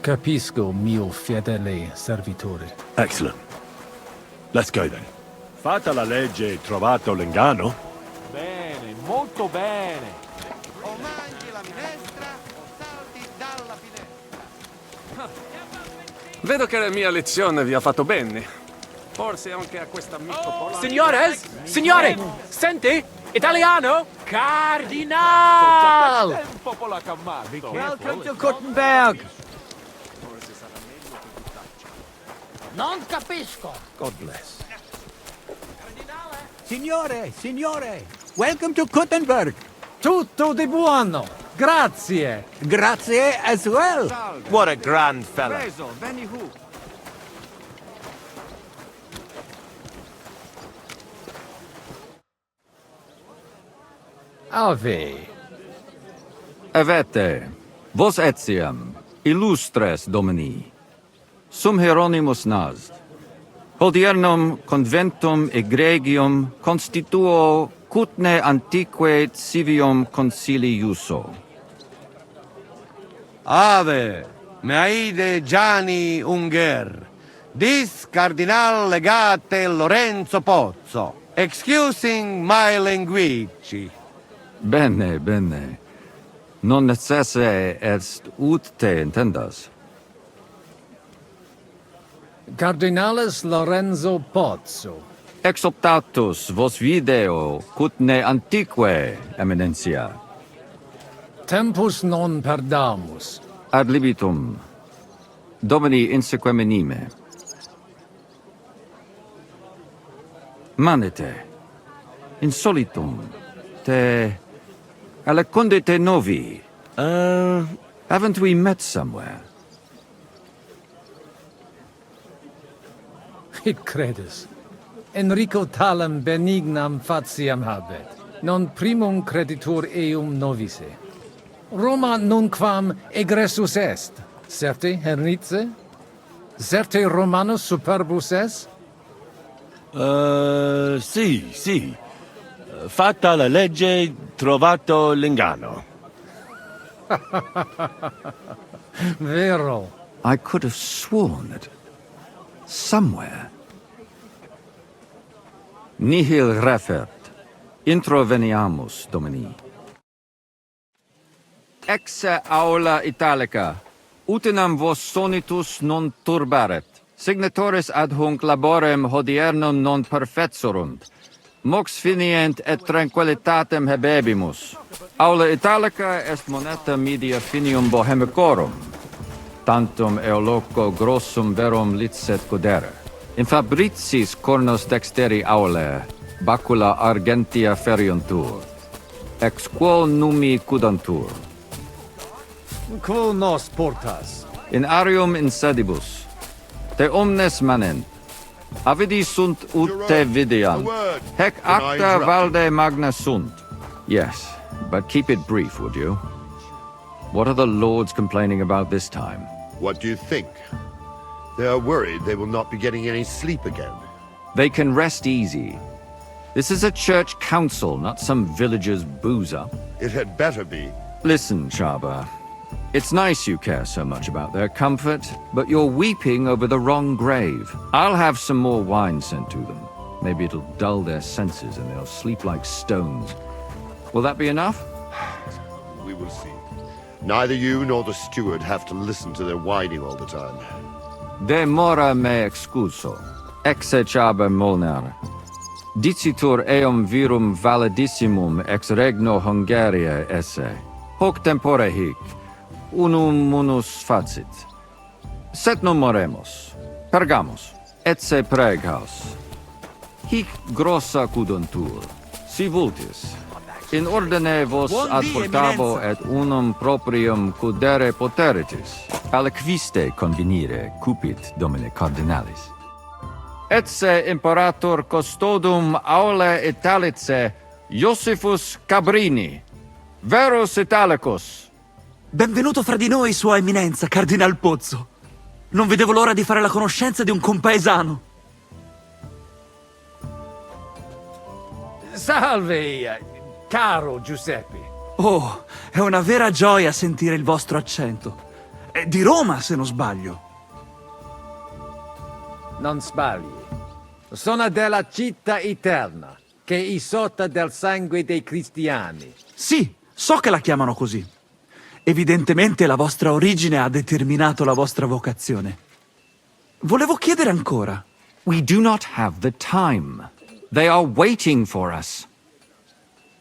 Capisco, mio fedele servitore. Excellent. Let's go then. Fatta la legge, trovato l'ingano. Bene, molto bene. O mangi la minestra o salti dalla finestra. Vedo che la mia lezione vi ha fatto bene. Forse anche a questa amico polacco. Signores! Signore! Senti? Italiano? Cardinal! Welcome to Kuttenberg! Non capisco. God bless. Signore! Welcome to Kuttenberg! Tutto di buono! Grazie! Grazie as well! What a grand fella. Preso, veni hu. Ave. Avete, vos etiam, illustres domini, sum Hieronymus nas, hodiernum conventum egregium constituo cutne antique civium concili iuso. Ave, meaide Gianni Unger, dis cardinal legate Lorenzo Pozzo, excusing my language. Bene, bene. Non necesse est ut te intendas. Cardinales Lorenzo Pozzo. Ex optatus vos video cutne antique, eminencia. Tempus non perdamus. Ad libitum. Domini insequem anime. Manete. Insolitum. Te... Alecunde te novi. Haven't we met somewhere? Hic credus. Enrico talam benignam faciam habet. Non primum creditur eum novice. Roma nunquam egressus est. Certe hernice? Certe Romanus superbus est? Sì. Fatta la legge, trovato l'ingano. Vero. I could have sworn that somewhere. Nihil refert. Introveniamus, Domini. Ex aula italica. Utinam vos sonitus non turbaret. Signatoris ad hunc laborem hodiernum non perfetsurunt. Mox finient et tranquillitatem habebimus. Aula Italica est moneta media finium Bohemicorum. Tantum eoloco grossum verum licet godere. In fabricis cornos dexteri aule, bacula argentia feriuntur. Ex quo numi cudantur. Quo nos portas? In arium insedibus. Te omnes manent. Avidi sunt ut te videant. Hec acta valde magna sunt. Yes, but keep it brief, would you? What are the lords complaining about this time? What do you think? They are worried they will not be getting any sleep again. They can rest easy. This is a church council, not some villager's boozer. It had better be. Listen, Chaba. It's nice you care so much about their comfort, but you're weeping over the wrong grave. I'll have some more wine sent to them. Maybe it'll dull their senses and they'll sleep like stones. Will that be enough? We will see. Neither you nor the steward have to listen to their whining all the time. De mora me excuso. Exe Chaba Molnar. Dicitur eum virum validissimum ex regno Hungaria esse. Hoc tempore hic. Unum munus facit. Set non moremus. Pergamus. Etse preghaus. Hic grossa cuduntur. Si vultis. In ordine vos adportabo et unum proprium cudere poteritis. Aliquiste convenire cupit domine cardinalis. Etse imperator custodum aule Italice Iosifus Cabrini. Verus Italicus. Benvenuto fra di noi, Sua Eminenza, Cardinal Pozzo. Non vedevo l'ora di fare la conoscenza di un compaesano. Salve, caro Giuseppe. Oh, è una vera gioia sentire il vostro accento. È di Roma, se non sbaglio. Non sbagli. Sono della città eterna, che è isotta del sangue dei cristiani. Sì, so che la chiamano così. Evidentemente la vostra origine ha determinato la vostra vocazione. Volevo chiedere ancora. We do not have the time. They are waiting for us.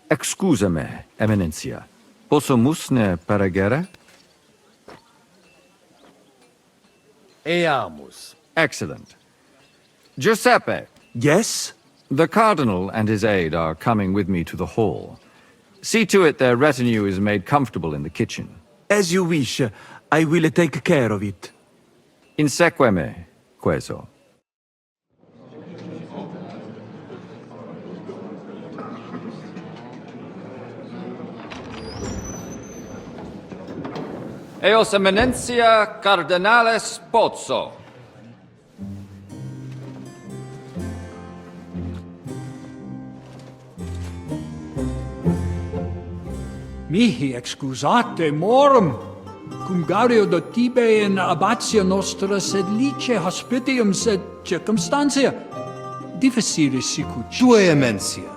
Excusame, Eminencia. Posso musne peregere? Eamus. Excellent. Giuseppe. Yes? The Cardinal and his aide are coming with me to the hall. See to it their retinue is made comfortable in the kitchen. As you wish. I will take care of it. Inseque me, queso. Eos Eminentia Cardinales Pozzo. Mihi excusate morum, cum gaudio do tibe in abatia nostra sed lice hospitium sed circumstantia difficilis sicut. Tue Ementia,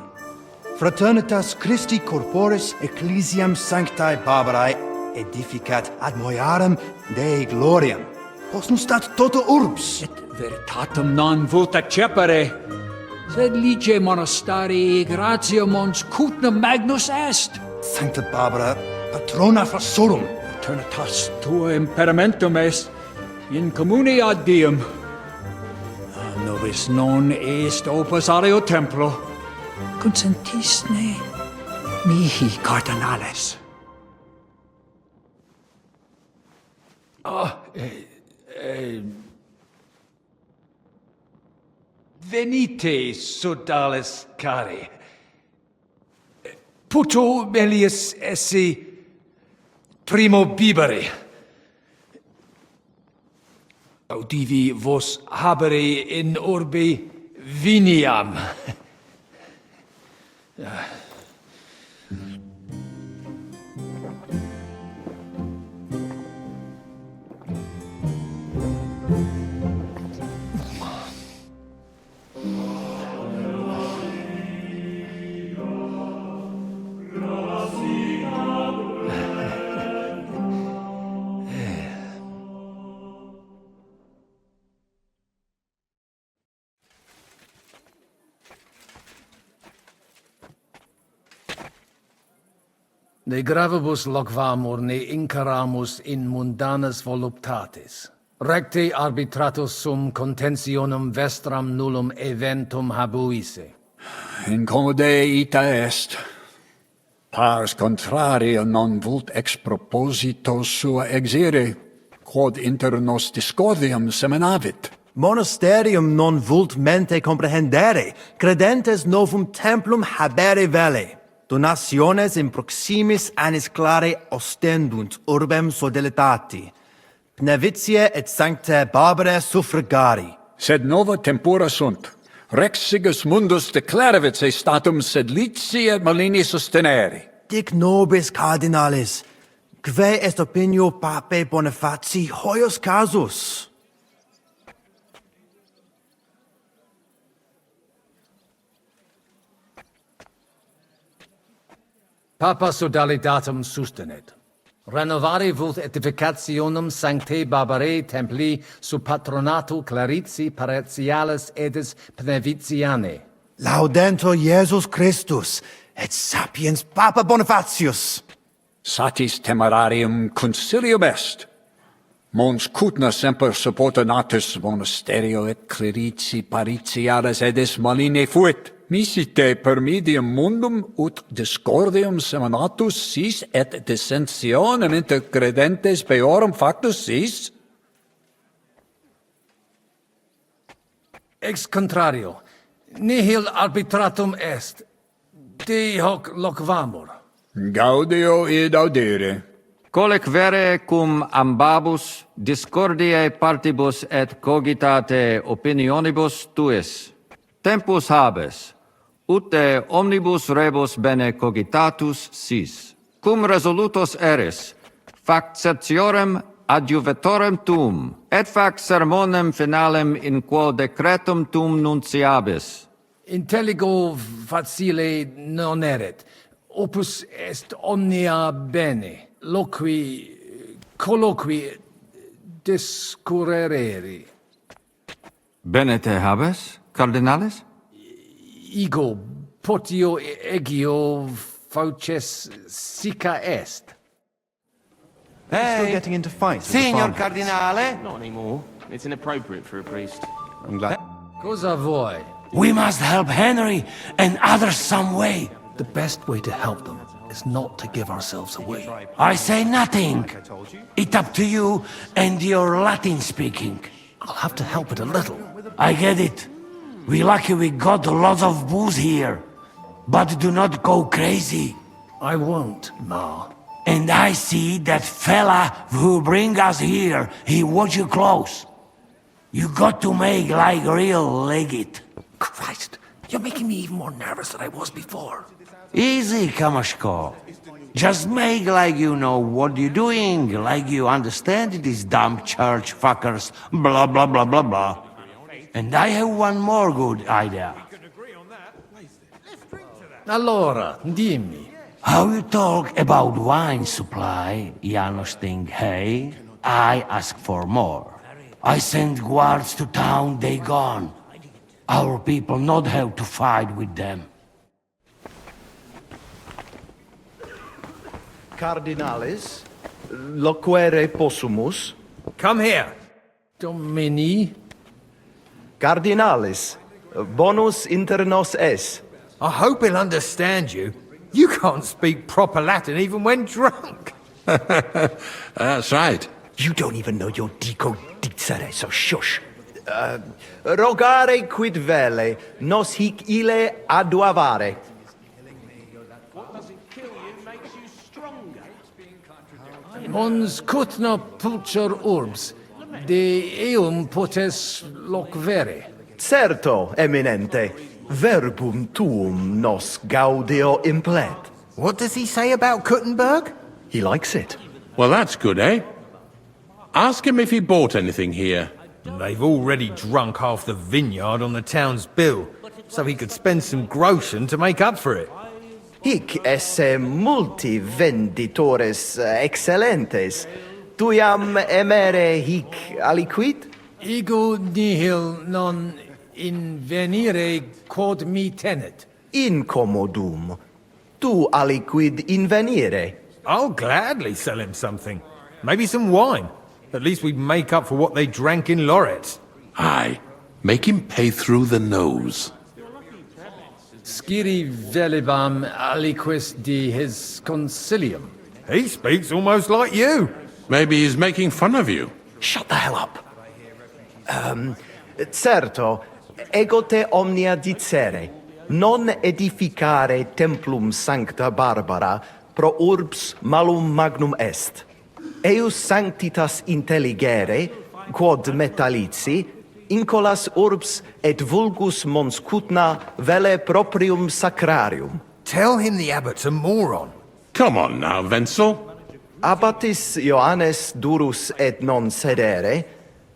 fraternitas Christi corporis ecclesiam sanctae Barbarae edificat ad moiarem Dei gloriam. Posnustat toto urbs. Et veritatem non vult accepere, sed lice monastarii gratia mons cutnum magnus est. Sancta Barbara, patrona frassorum. Eternitas tua imperamentum est, in communi ad diem. Nobis non est opus areo templo. Consentisne mihi cardinales. Venite, sodales cari. Puto melius esse primo bibere. Audivi vos habere in orbe viniam. De gravibus loquamur ne incaramus in mundanas voluptatis. Recte arbitratus sum contentionum vestram nullum eventum habuisse. Incomode ita est. Pars contrario non vult ex proposito sua exire, quod inter nos discordium seminavit. Monasterium non vult mente comprehendere, credentes novum templum habere vele. Donationes in proximis annis clare ostendunt urbem sodelitati. Pnevitiae et sanctae Barbarae suffragari. Sed nova tempora sunt. Rex sigus mundus declaravit se statum sed lici et malini sostenere. Dic nobis cardinalis, quae est opinio pape Bonifaci hoius casus? Papa sodalitatum sustenet. Renovare vult edificationum sanctae Barbarae templi sub patronato Clarici paretialis edis Pnevitianae. Laudentur Iesus Christus, et sapiens Papa Bonifacius. Satis temerarium concilium est. Mons cutna semper supportatus monasterio et clerici paritialis edis maline fuit. Misite per medium mundum ut discordium seminatus sis et dissensionem inter credentes peorum factus sis? Ex contrario, nihil arbitratum est. De hoc loquamur. Gaudio id audire. Colec vere cum ambabus discordiae partibus et cogitate opinionibus tuis. Tempus habes, ute omnibus rebus bene cogitatus sis. Cum resolutos eris, fac certiorem adjuvetorem tuum, et fac sermonem finalem in quo decretum tuum nunciabis. Intelligo facile non erit. Opus est omnia bene. Loqui, colloqui, discurreri. Bene te habes, cardinalis? Ego, potio egio fauces sica est. Still getting into fights with the Signor farmers. Cardinale? Not anymore. It's inappropriate for a priest. I'm glad. Cosa voi? We must help Henry and others some way. The best way to help them is not to give ourselves away. I say nothing. It's up to you and your Latin speaking. I'll have to help it a little. I get it. We lucky we got lots of booze here. But do not go crazy. I won't, Ma. And I see that fella who bring us here. He watch you close. You got to make like real legit. Christ, you're making me even more nervous than I was before. Easy, Kamashko. Just make like you know what you're doing, like you understand these dumb church fuckers, blah blah blah blah blah. And I have one more good idea. Allora, dimmi. How you talk about wine supply, Janos think, hey? I ask for more. I send guards to town, they gone. Our people not have to fight with them. Cardinalis, loquere possumus. Come here. Domini. Cardinalis, bonus inter nos es. I hope he'll understand you. You can't speak proper Latin even when drunk. That's right. You don't even know your dico dicere, so shush. Rogare quid vele, nos hic ille aduavare. Mons cutna pulcher urbs, de eum potes loquere. Certo, eminente. Verbum tuum nos gaudio implet. What does he say about Kuttenberg? He likes it. Well, that's good, eh? Ask him if he bought anything here. They've already drunk half the vineyard on the town's bill, so he could spend some groschen to make up for it. Hic esse multi venditores excellentes. Tuiam emere hic aliquid? Ego nihil non invenire quod mi tenet. Incommodum. Tu aliquid invenire. I'll gladly sell him something. Maybe some wine. At least we'd make up for what they drank in Lorette. Aye. Make him pay through the nose. Sciri velibam aliquis di his concilium. He speaks almost like you. Maybe he's making fun of you. Shut the hell up. Certo, ego te omnia dicere, non edificare templum sancta Barbara pro urbs malum magnum est. Eius sanctitas intelligere, quod metallici, incolas urbs et vulgus mons cutna vele proprium sacrarium. Tell him the abbot's a moron. Come on now, Wenzel. Abbatis Ioannes durus et non sedere,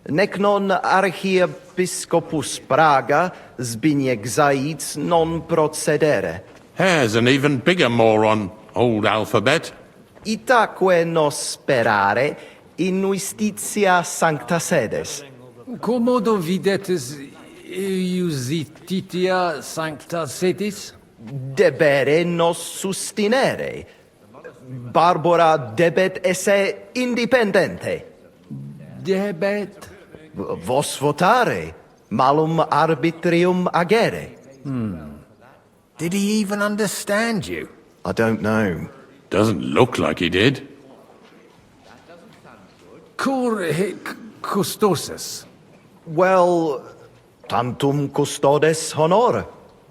nec non archiepiscopus Praga Zbigniew Zaitz non procedere. Here's an even bigger moron, old alphabet. Itaque nos sperare in justitia sancta sedes. Commodo videtis iusititia sancta sedis? Debere nos sustinere. Barbara debet esse independente. Debet? Vos votare, malum arbitrium agere. Did he even understand you? I don't know. Doesn't look like he did. Cur hic custosus? Well, tantum custodes honor,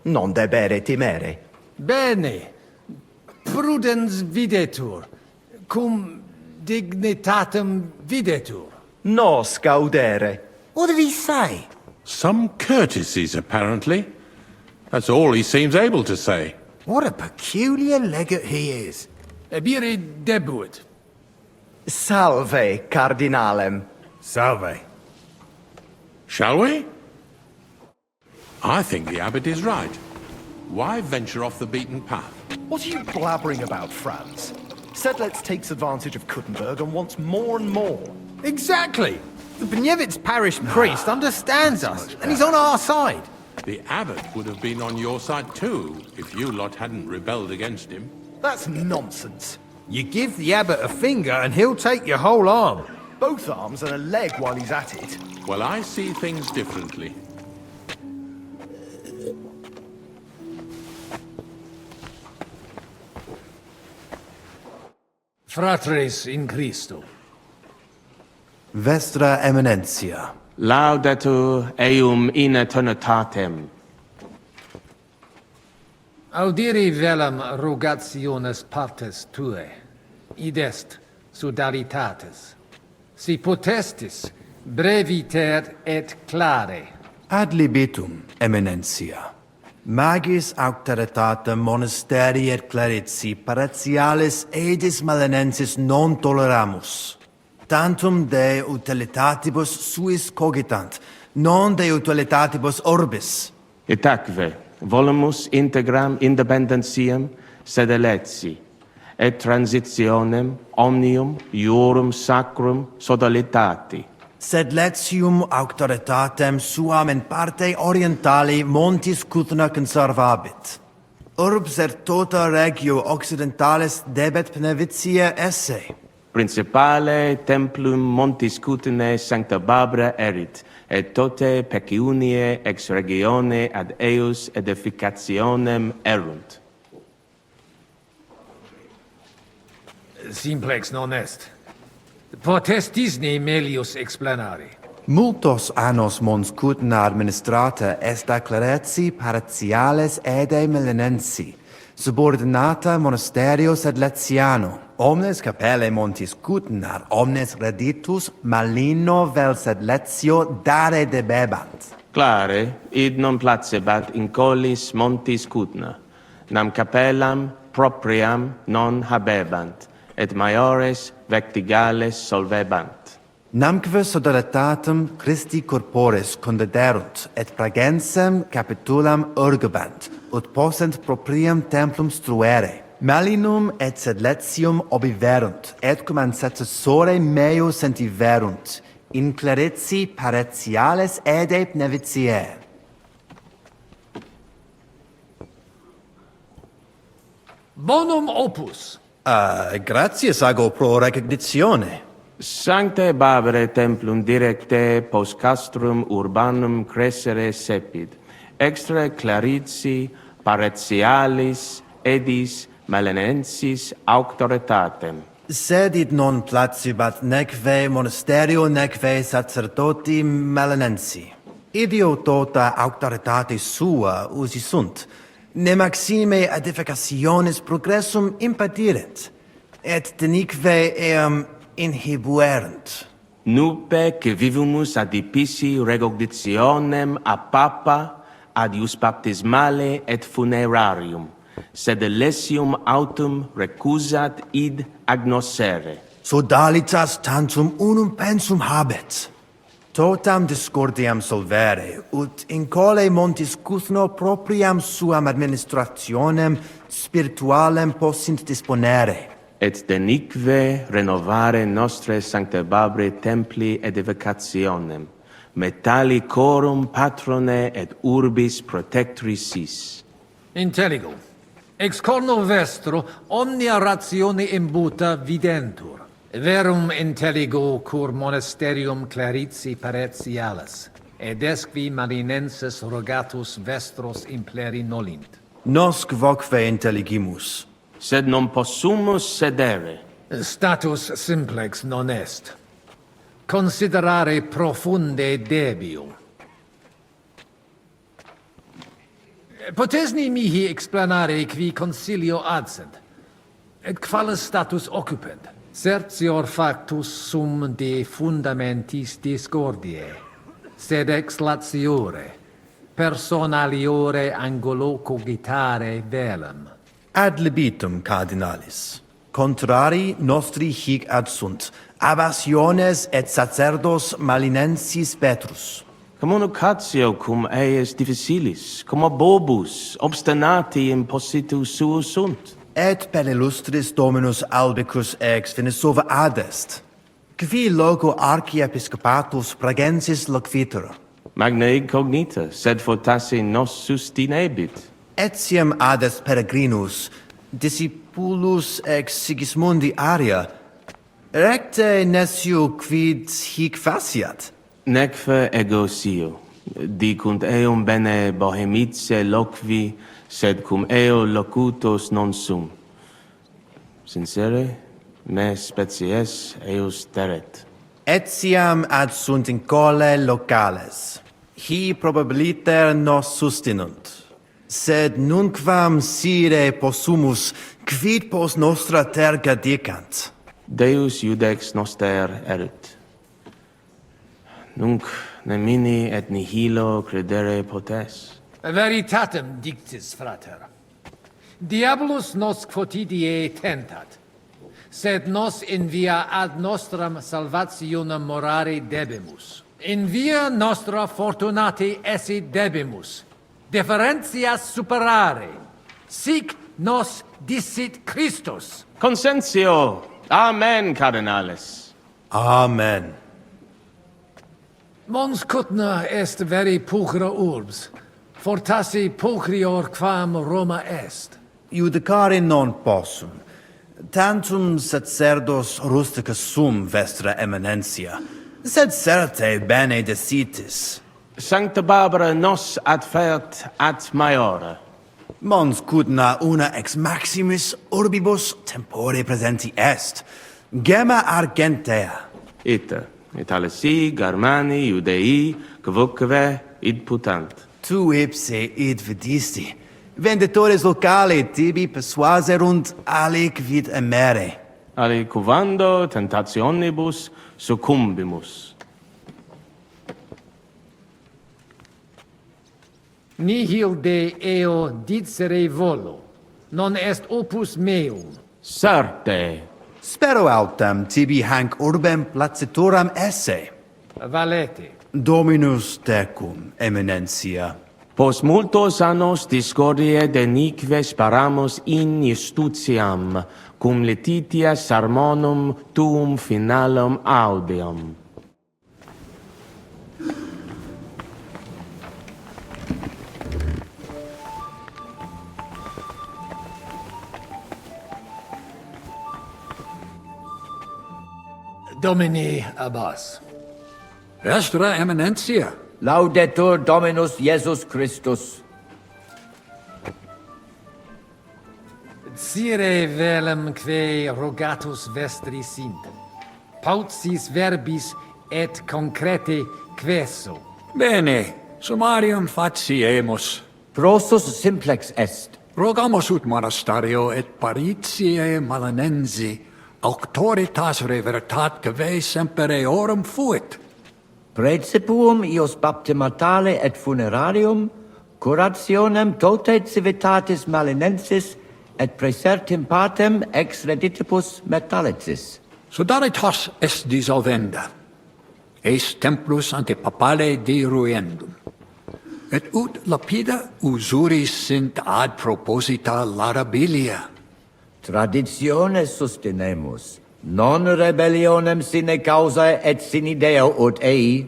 non debere timere. Bene. Prudens videtur, cum dignitatem videtur. Nos gaudere. What did he say? Some courtesies, apparently. That's all he seems able to say. What a peculiar legate he is. Ebire debuit. Salve, cardinalem. Salve. Shall we? I think the abbot is right. Why venture off the beaten path? What are you blabbering about, Franz? Sedlitz takes advantage of Kuttenberg and wants more and more. Exactly. The Benievitz parish priest understands us, and he's on our side. The abbot would have been on your side too, if you lot hadn't rebelled against him. That's nonsense. You give the abbot a finger and he'll take your whole arm. Both arms and a leg while he's at it. Well, I see things differently. Fratres in Christo. Vestra Eminentia. Laudetur eum in eternitatem. Audiri velam rogationes partes tue, id est sudaritatis. Si potestis, breviter et clare. Ad libitum, Eminentia. Magis auctoritatem monasteri et clerici paratialis edis malenensis non toleramus. Tantum de utilitatibus suis cogitant, non de utilitatibus orbis. Itaque, volumus integram independentiam sedeletsi, et transitionem omnium iorum sacrum sodalitati. Sed letium auctoritatem suam in parte orientali montis Cutna conservabit. Urbs er tota regio occidentalis debet Pnevitia esse. Principale templum montis Cutnae sancta Barbara erit, et tote peciunie ex regione ad eius edificationem erunt. Simplex non est. Potestisne melius explanare. Multos annos mons Cutna administrata est a clerici paratiales ede melenensi, subordinata monasterio sedletiano. Omnes capelle montis Cutnar, omnes reditus malino vel sedletio dare debebant. Clare, id non placebat in collis montis Cutna, nam capellam propriam non habebant, et maiores vectigales solvebant. Namque sodalitatem Christi corporis condederunt, et pragensem capitulam urgebant, ut possent proprium templum struere. Malinum et sedletium obiverunt, et cum ancestore meo sentiverunt, in clerici paratiales ede Pnevitiae. Bonum opus. Gratias ago pro recognizione. Sancte Barbare Templum directe post castrum urbanum crescere sepid, extra clarici paretialis edis malenensis auctoritatem. Sed id non placibat neque monasterio neque sacerdoti malenensi. Idio tota auctoritate sua usi sunt, ne maxime edificationis progressum impedierent, et denique eam inhibuerent. Nupe que vivumus adipici recognitionem a papa ad ius baptismale et funerarium, sed lesium autum recusat id agnoscere. Sodalitas tantum unum pensum habet. Totam discordiam solvere, ut in cole montis cuthno propriam suam administrationem spiritualem possint disponere. Et denique renovare nostre Sancte Barbare Templi edificationem, metallicorum patrone et urbis protectris sis. Intelligo. Ex corno vestro omnia ratione imbuta videntur. Verum intelligo cur monasterium clarici paretialis, ed esqui marinenses rogatus vestros impleri nolint. Nosc voque intelligimus. Sed non possumus sedere. Status simplex non est. Considerare profunde debium. Potesni mihi explanare qui concilio adsent, et quale status occupent. Certior factus sum de fundamentis discordiae, sed ex latiore, personaliore angulo cogitare velum. Ad libitum, cardinalis. Contrari nostri hic ad sunt, abassiones et sacerdos malinensis Petrus. Communicatio cum eius difficilis, cum bobus, obstinati impositus suus sunt. Et per illustris Dominus albicus ex Venesova adest, qui loco archiepiscopatus pragensis loquitur. Magna incognita, sed fortasse nos sustinebit. Etiam adest peregrinus, discipulus ex Sigismundi Aria, recte nesciu quid hic faciat. Neque ego sio, dicunt eum bene Bohemice loqui, sed cum eo locutos non sum. Sincere, me species eus teret. Etiam ad sunt in cole locales. Hi probabiliter nos sustinunt. Sed nunquam sire possumus, quid pos nostra terga dicant. Deus iudex noster erit. Nunc nemini et nihilo credere potes. Veritatem dictis, frater. Diabolus nos quotidie tentat, sed nos in via ad nostram salvationem morare debimus. In via nostra fortunati esse debimus, differentias superare. Sic nos dicit Christus. Consentio. Amen, cardinales. Amen. Mons Cutna est veri pulchra urbs, fortassi pulchrior quam Roma est. Judicare non possum. Tantum sacerdos rusticus sum vestra eminentia, sed certe bene decitis. Sancta Barbara nos adfert ad maiora. Mons Cutna una ex maximis urbibus tempore presenti est, gemma argentea. Ita, Italisi, Germani, Judei, quoque id putant. Tu ipse id vidisti. Venditores locali tibi persuaserunt aliquid emere. Aliquando tentationibus succumbimus. Nihil de eo dicere volo, non est opus meum. Certe. Spero autem tibi hanc urbem placitoram esse. Valete. Dominus tecum, eminentia. Pos multos annos discordie denique sparamus in justitiam, cum letitia sermonum tuum finalum audium. Domini Abbas. Vestra Eminentia. Laudetur Dominus Jesus Christus. Sire velum que rogatus vestri sint. Paucis verbis et concrete queso. Bene, summarium faciemus. Prosus simplex est. Rogamus ut monasterio et paritiae malanensi, auctoritas revertat que semper eorum fuit. Praecipuum ius baptimatale et funerarium, curationem tote civitatis malinensis, et praesertim patem ex reditibus metallicis. Sodalitas est dissolvenda. Eis templus ante papale deruendum. Et ut lapida usuris sint ad proposita larabilia. Traditiones sustenemus, non rebellionem sine causa et sine Deo ut ei.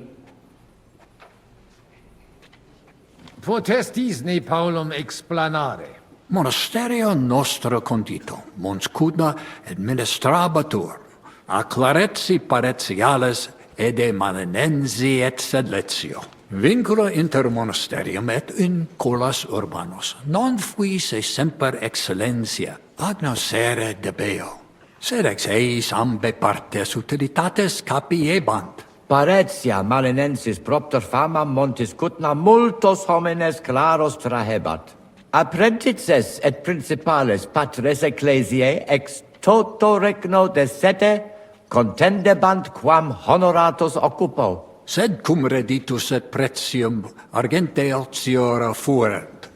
Potestis ne Paulum explanare. Monasterio nostro condito, mons cudna administrabatur, a claretsi paretiales ede malinensi et sedletio. Vincula inter monasterium et in colas urbanos, non fuis e semper excellentia, agnosere debeo, sed ex eis ambe partes utilitates capiebant. Paretia malinensis propter fama montis cutna multos homines claros trahebat. Apprentices et principales patres ecclesiae ex toto regno de sete contendebant quam honoratus occupo. Sed cum reditus et pretium argente altiora fuerent.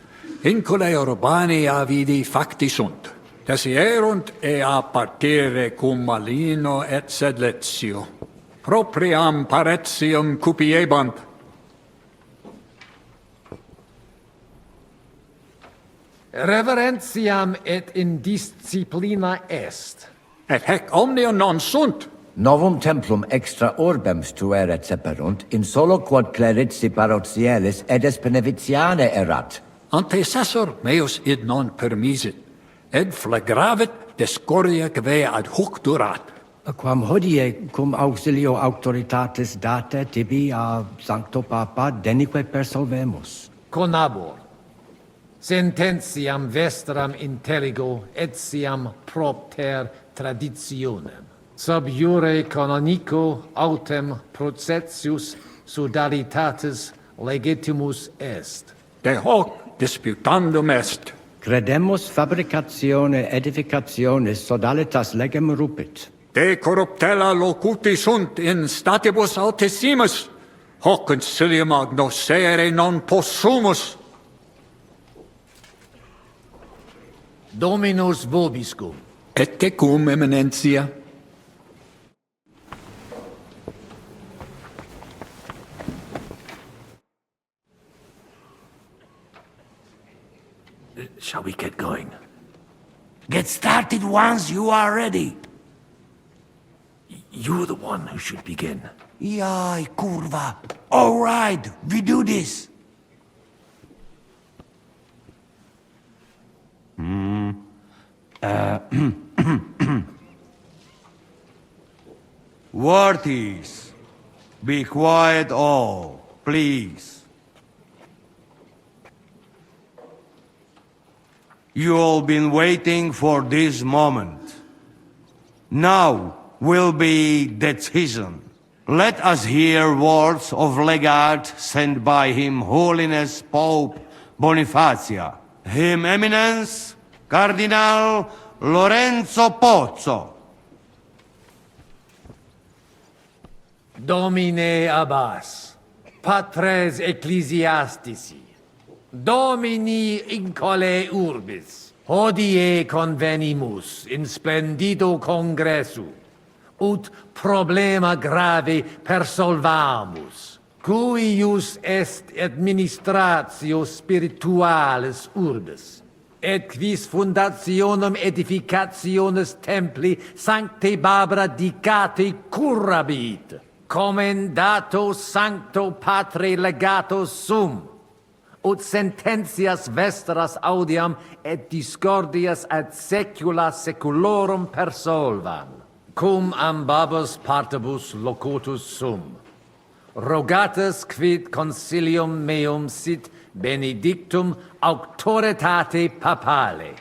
Inculae urbani avidi facti sunt. Desierunt ea partire cum malino et sedletio. Propriam paretium cupiebant. Reverentiam et indisciplina est. Et hec omnia non sunt. Novum templum extra orbem stueret seperunt, in solo quod clerici parotialis edes benevitiane erat. Antecessor meus id non permisit, ed flagravit discordia que ad hoc durat. Quam hodie cum auxilio auctoritatis date tibi a Sancto Papa denique persolvemus. Conabor. Sententiam vestram intelligo etiam propter traditionem. Sub iure canonico autem processius sodalitatis legitimus est. De hoc disputandum est. Credemus fabricatione edificationis sodalitas legem rupit. De corruptella locuti sunt in statibus altissimus. Hoc concilium agnosere non possumus. Dominus vobiscum. Et cum eminentia. Shall we get going? Get started once you are ready. You're the one who should begin. Yai, kurva. All right, we do this. Worthies, be quiet all, please. You all been waiting for this moment. Now will be decision. Let us hear words of legate sent by Him Holiness Pope Bonifacia, Him Eminence Cardinal Lorenzo Pozzo. Domine Abbas, patres ecclesiastici, Domini incole urbis, hodie convenimus in splendido congressu, ut problema grave persolvamus, cuius est administratio spiritualis urbis, et quis fundationem edificationes templi sancte Barbara dicate curabit, commendato sancto patre legato sum, ut sententias vestras audiam et discordias ad secula seculorum persolvam. Cum ambabus partibus locutus sum. Rogatus quid consilium meum sit benedictum auctoritate papale.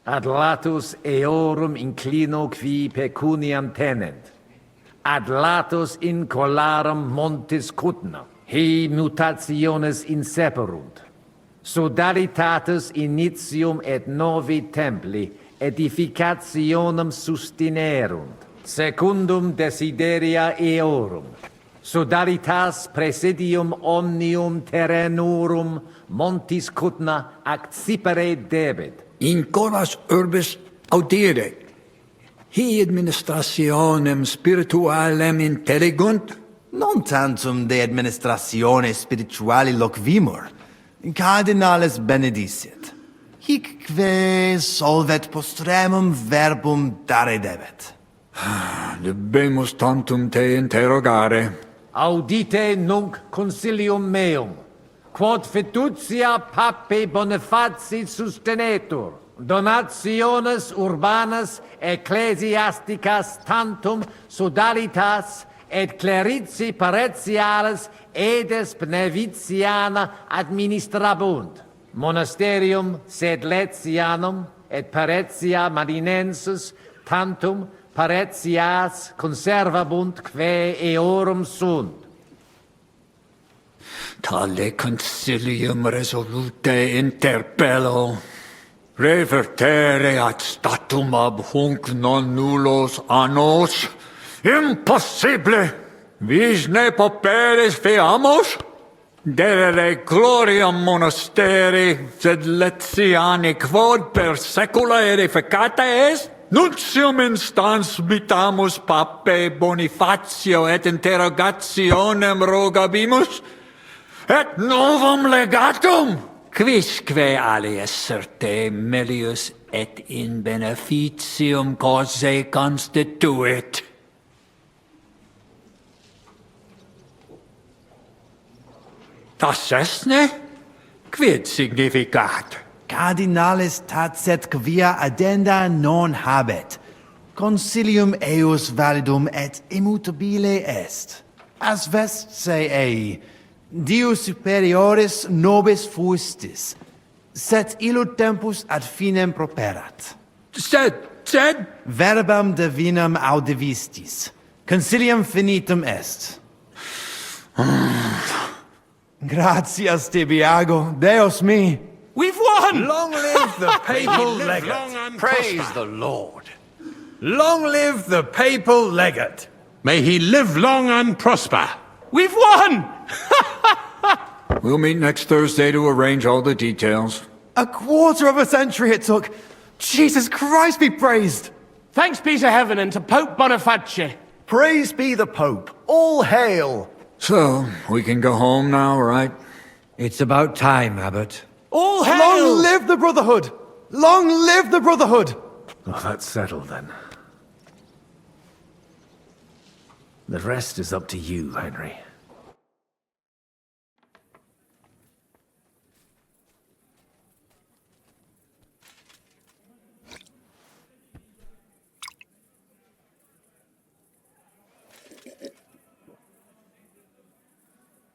Ad latus eorum inclino qui pecuniam tenent. Ad latus incolarum montis cutna. He mutationes inseperunt. Sodalitatis initium et novi templi edificationem sustinerunt. Secundum desideria eorum. Sodalitas presidium omnium terrenurum montis cutna accipere debet. In coras urbis audire. Hi administrationem spiritualem intellegunt. Non tantum de administratione spirituali loquimur. Cardinales benedicit. Hic que solvet postremum verbum dare debet. Debemus tantum te interrogare. Audite nunc consilium meum, quod fiducia pape Bonifaci sustenetur, donationes urbanas ecclesiasticas tantum sodalitas et clerici paretiales edes Pneviciana administrabunt. Monasterium sed Letianum et Paretia Marinensis tantum Paretias conservabunt quae eorum sunt. Tale concilium resolute interpello. Revertere ad statum ab hunc non nullos annos. Impossible! Vis ne pauperes feamos? Derere gloriam monasteri, sed Letiani quod per secula edificata est? Nuntium instans mitamus pape Bonifacio et interrogationem rogabimus, et novum legatum, quisque alias certe melius et in beneficium causae constituit. Tas esne? Quid significat? Cardinales tacet quia addenda non habet. Consilium eius validum et immutabile est. As vest se ei, Dius superioris nobis fuistis, set illud tempus ad finem properat. Sed? Verbam divinam audivistis. Consilium finitum est. Gratias tibi ago, Deus me. We've won! Long live the papal legate. Praise the Lord. Long live the papal legate. May he live long and prosper. We've won! We'll meet next Thursday to arrange all the details. A quarter of a century it took. Jesus Christ be praised. Thanks be to heaven and to Pope Boniface. Praise be the Pope. All hail. So, we can go home now, right? It's about time, Abbot. All hail! Long live the Brotherhood! Long live the Brotherhood! Oh, that's settled then. The rest is up to you, Henry.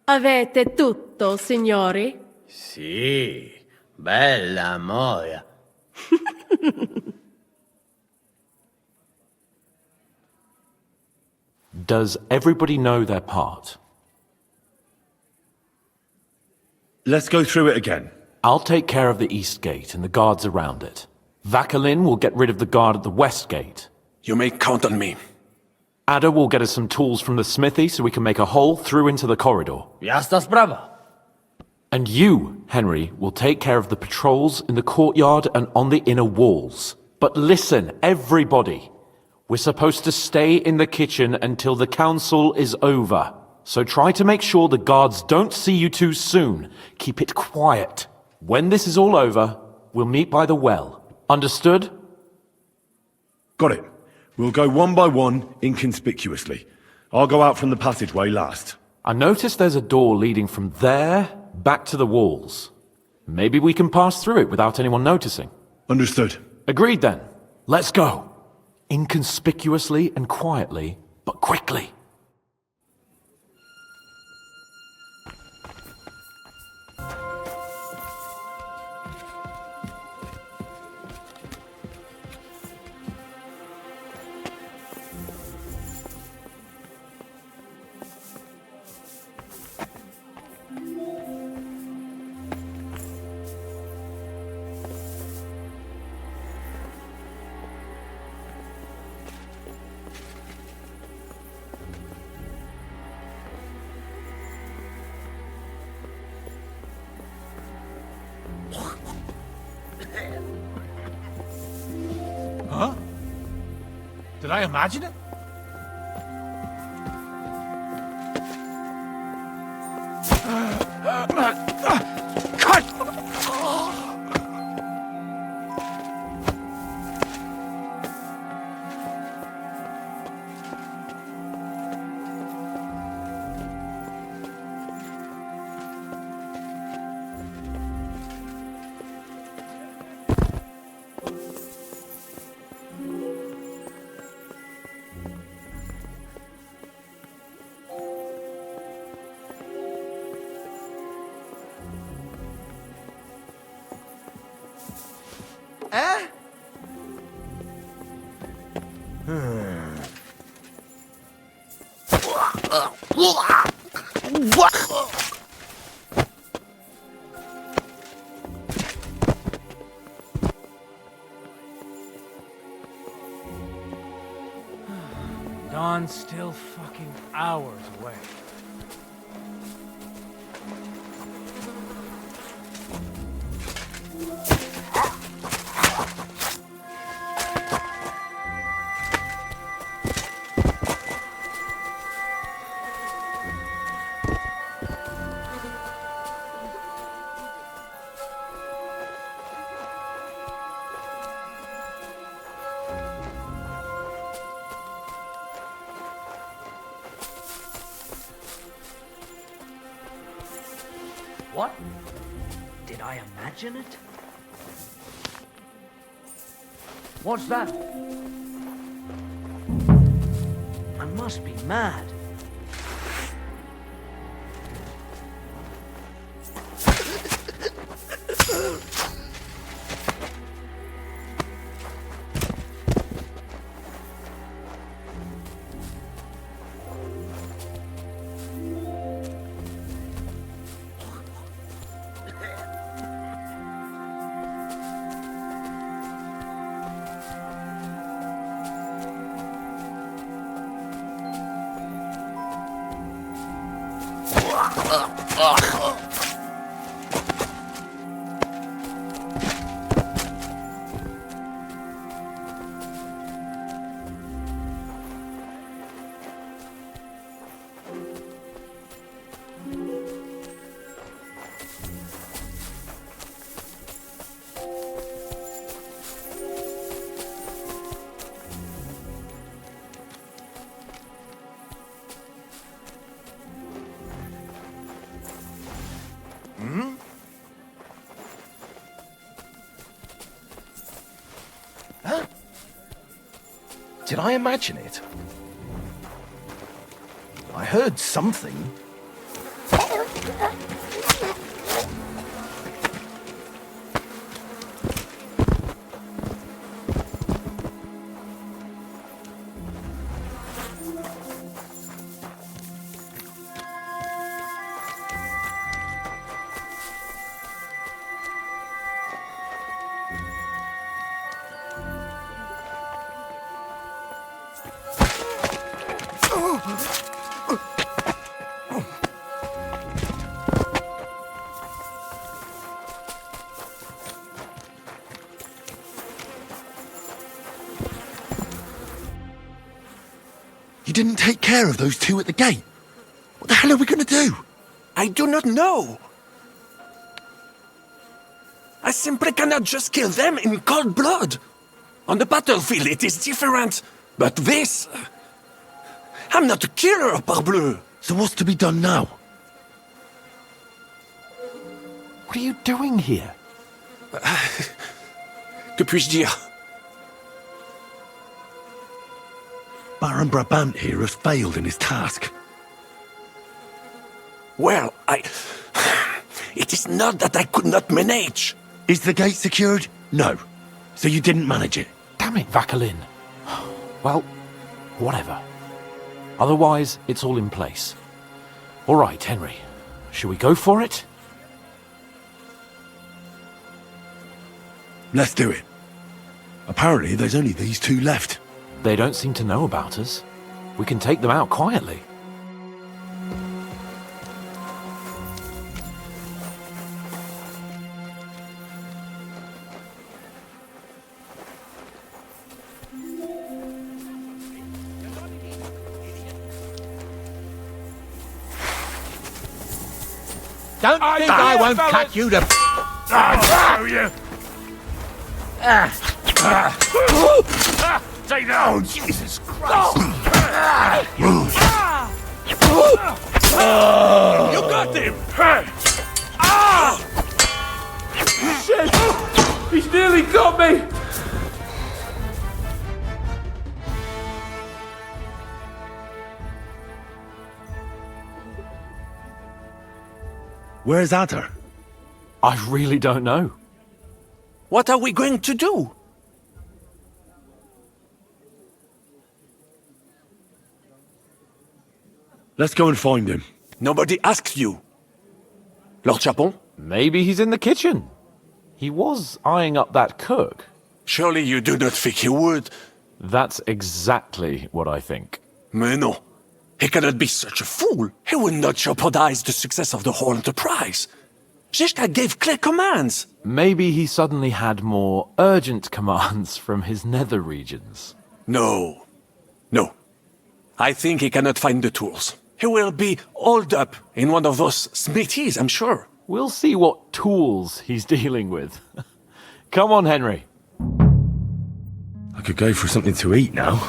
Avete tutto, signori? Sì, bella moia. Does everybody know their part? Let's go through it again. I'll take care of the east gate and the guards around it. Vakalin will get rid of the guard at the west gate. You may count on me. Ada will get us some tools from the smithy so we can make a hole through into the corridor. Jasna sprawa. And you, Henry, will take care of the patrols in the courtyard and on the inner walls. But listen, everybody. We're supposed to stay in the kitchen until the council is over. So try to make sure the guards don't see you too soon. Keep it quiet. When this is all over, we'll meet by the well. Understood? Got it. We'll go one by one, inconspicuously. I'll go out from the passageway last. I noticed there's a door leading from there back to the walls. Maybe we can pass through it without anyone noticing. Understood. Agreed then. Let's go. Inconspicuously and quietly, but quickly. Huh? Did I imagine it? Cut! Dawn's still fucking hours away. What? Did I imagine it? What's that? I must be mad. Huh? Did I imagine it? I heard something. You didn't take care of those two at the gate. What the hell are we going to do? I do not know. I simply cannot just kill them in cold blood. On the battlefield it is different, but this... I'm not a killer, parbleu. So what's to be done now? What are you doing here? Que puis-je dire? Baron Brabant here has failed in his task. Well, It is not that I could not manage. Is the gate secured? No. So you didn't manage it? Damn it, Vakalin. Well, whatever. Otherwise, it's all in place. All right, Henry. Shall we go for it? Let's do it. Apparently, there's only these two left. They don't seem to know about us. We can take them out quietly. Don't think I won't cut you to... I'll show you! Take that! Oh, Jesus Christ! You got him! Shit! He's nearly got me! Where's Adder? I really don't know. What are we going to do? Let's go and find him. Nobody asked you. Lord Chapon? Maybe he's in the kitchen. He was eyeing up that cook. Surely you do not think he would. That's exactly what I think. Mais non. He cannot be such a fool. He will not jeopardize the success of the whole enterprise. Zizka gave clear commands. Maybe he suddenly had more urgent commands from his nether regions. No. No. I think he cannot find the tools. He will be holed up in one of those smithies, I'm sure. We'll see what tools he's dealing with. Come on, Henry. I could go for something to eat now.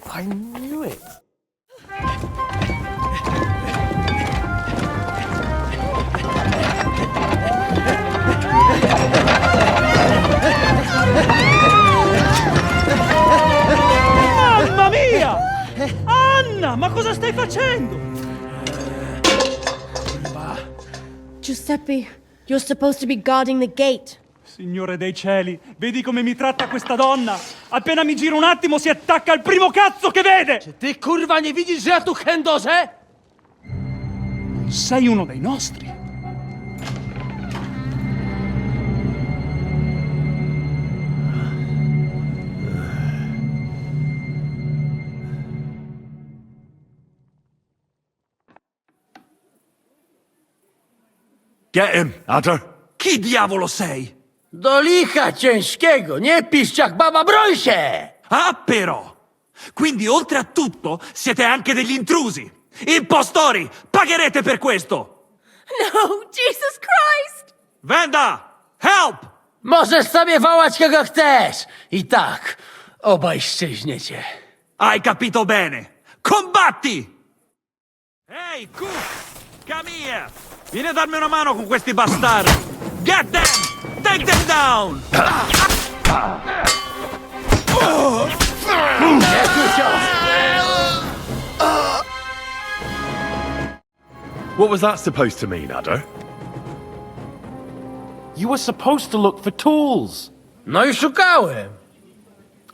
I knew it. Mamma mia! Anna, ma cosa stai facendo? Giuseppe, you're supposed to be guarding the gate. Signore dei cieli, vedi come mi tratta questa donna? Appena mi giro un attimo si attacca al primo cazzo che vede! Czy ty kurwa nie widzisz, że ja tu chędożę? Non sei uno dei nostri. Get him, Adder. Chi diavolo sei? Do licha ciężkiego, nie piszcz jak baba, broń się! Ah, però! Quindi, oltre a tutto, siete anche degli intrusi! Impostori! Pagherete per questo! No, Jesus Christ! Venda! Help! Możesz sobie wołać kogo chcesz! I tak, obaj szczęśniecie. Hai capito bene! Combatti! Ehi, Cook! Come here! Vieni a darmi una mano con questi bastardi! Get them! Take them down! What was that supposed to mean, Adder? You were supposed to look for tools. No i szukałem.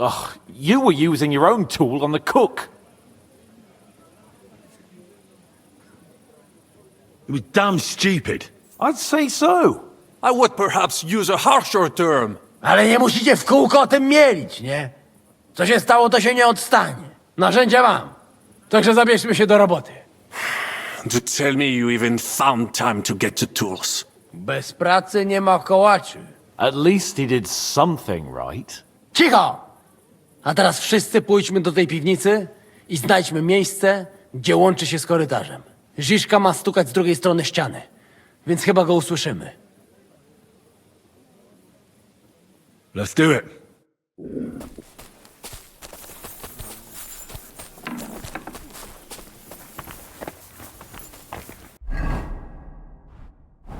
Ugh, you were using your own tool on the cook. It was damn stupid. I'd say so. I would perhaps use a harsher term. Ale nie musicie w kółko o tym mielić, nie? Co się stało, to się nie odstanie. Narzędzia mam. Także zabierzmy się do roboty. To tell me you even found time to get the tools. Bez pracy nie ma kołaczy. At least he did something right. Cicho! A teraz wszyscy pójdźmy do tej piwnicy i znajdźmy miejsce, gdzie łączy się z korytarzem. Ziszka ma stukać z drugiej strony ściany, więc chyba go usłyszymy. Let's do it.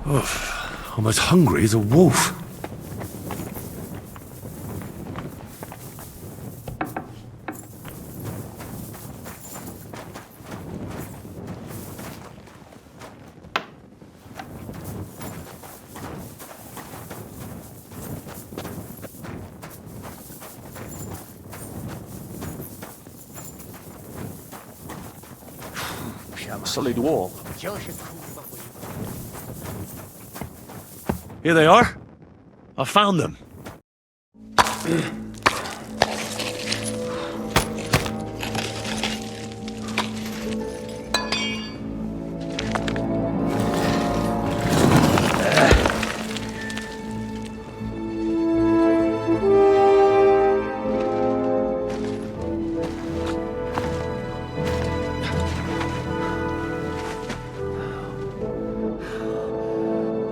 Oof, I'm as hungry as a wolf. A solid wall. Here they are. I found them.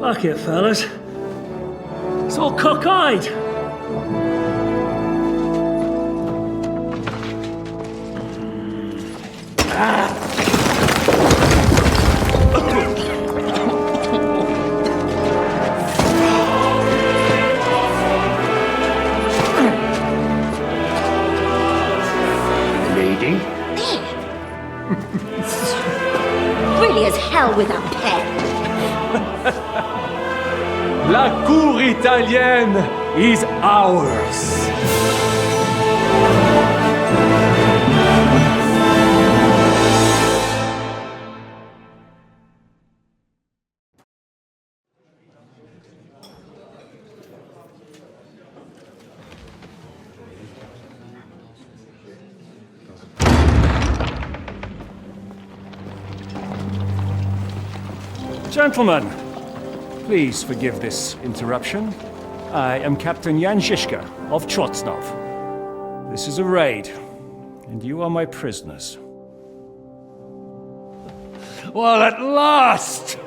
Fuck it, fellas. It's all cockeyed. Lady? Really as hell without pay. La cour italienne is ours. Gentlemen, please forgive this interruption. I am Captain Jan Žižka of Trotznov. This is a raid, and you are my prisoners. Well, at last!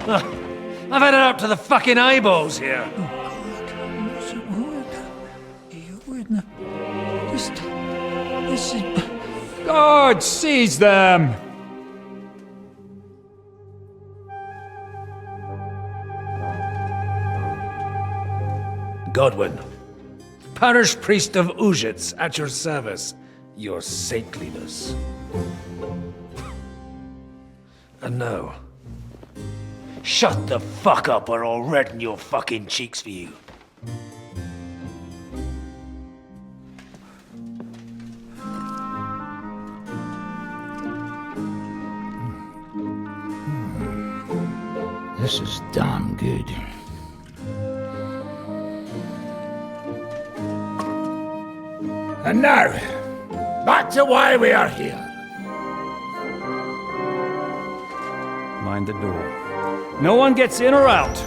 I've had it up to the fucking eyeballs here. This is... God, seize them! Godwin, parish priest of Uzhitz, at your service, your saintliness. And now, shut the fuck up or I'll redden your fucking cheeks for you. This is damn good. And now, back to why we are here. Mind the door. No one gets in or out.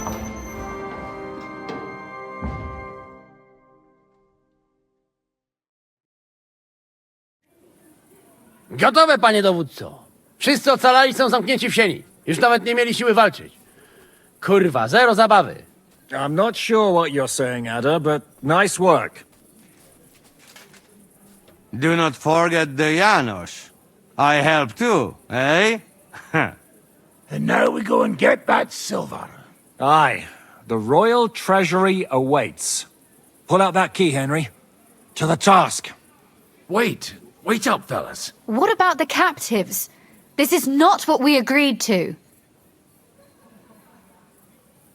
Gotowe, panie dowódco. Wszyscy ocalali są zamknięci w sieni. Już nawet nie mieli siły walczyć. Kurwa, zero zabawy. I'm not sure what you're saying, Ada, but nice work. Do not forget the Janos. I help too, eh? And now we go and get that silver. Aye. The royal treasury awaits. Pull out that key, Henry. To the task. Wait up, fellas. What about the captives? This is not what we agreed to.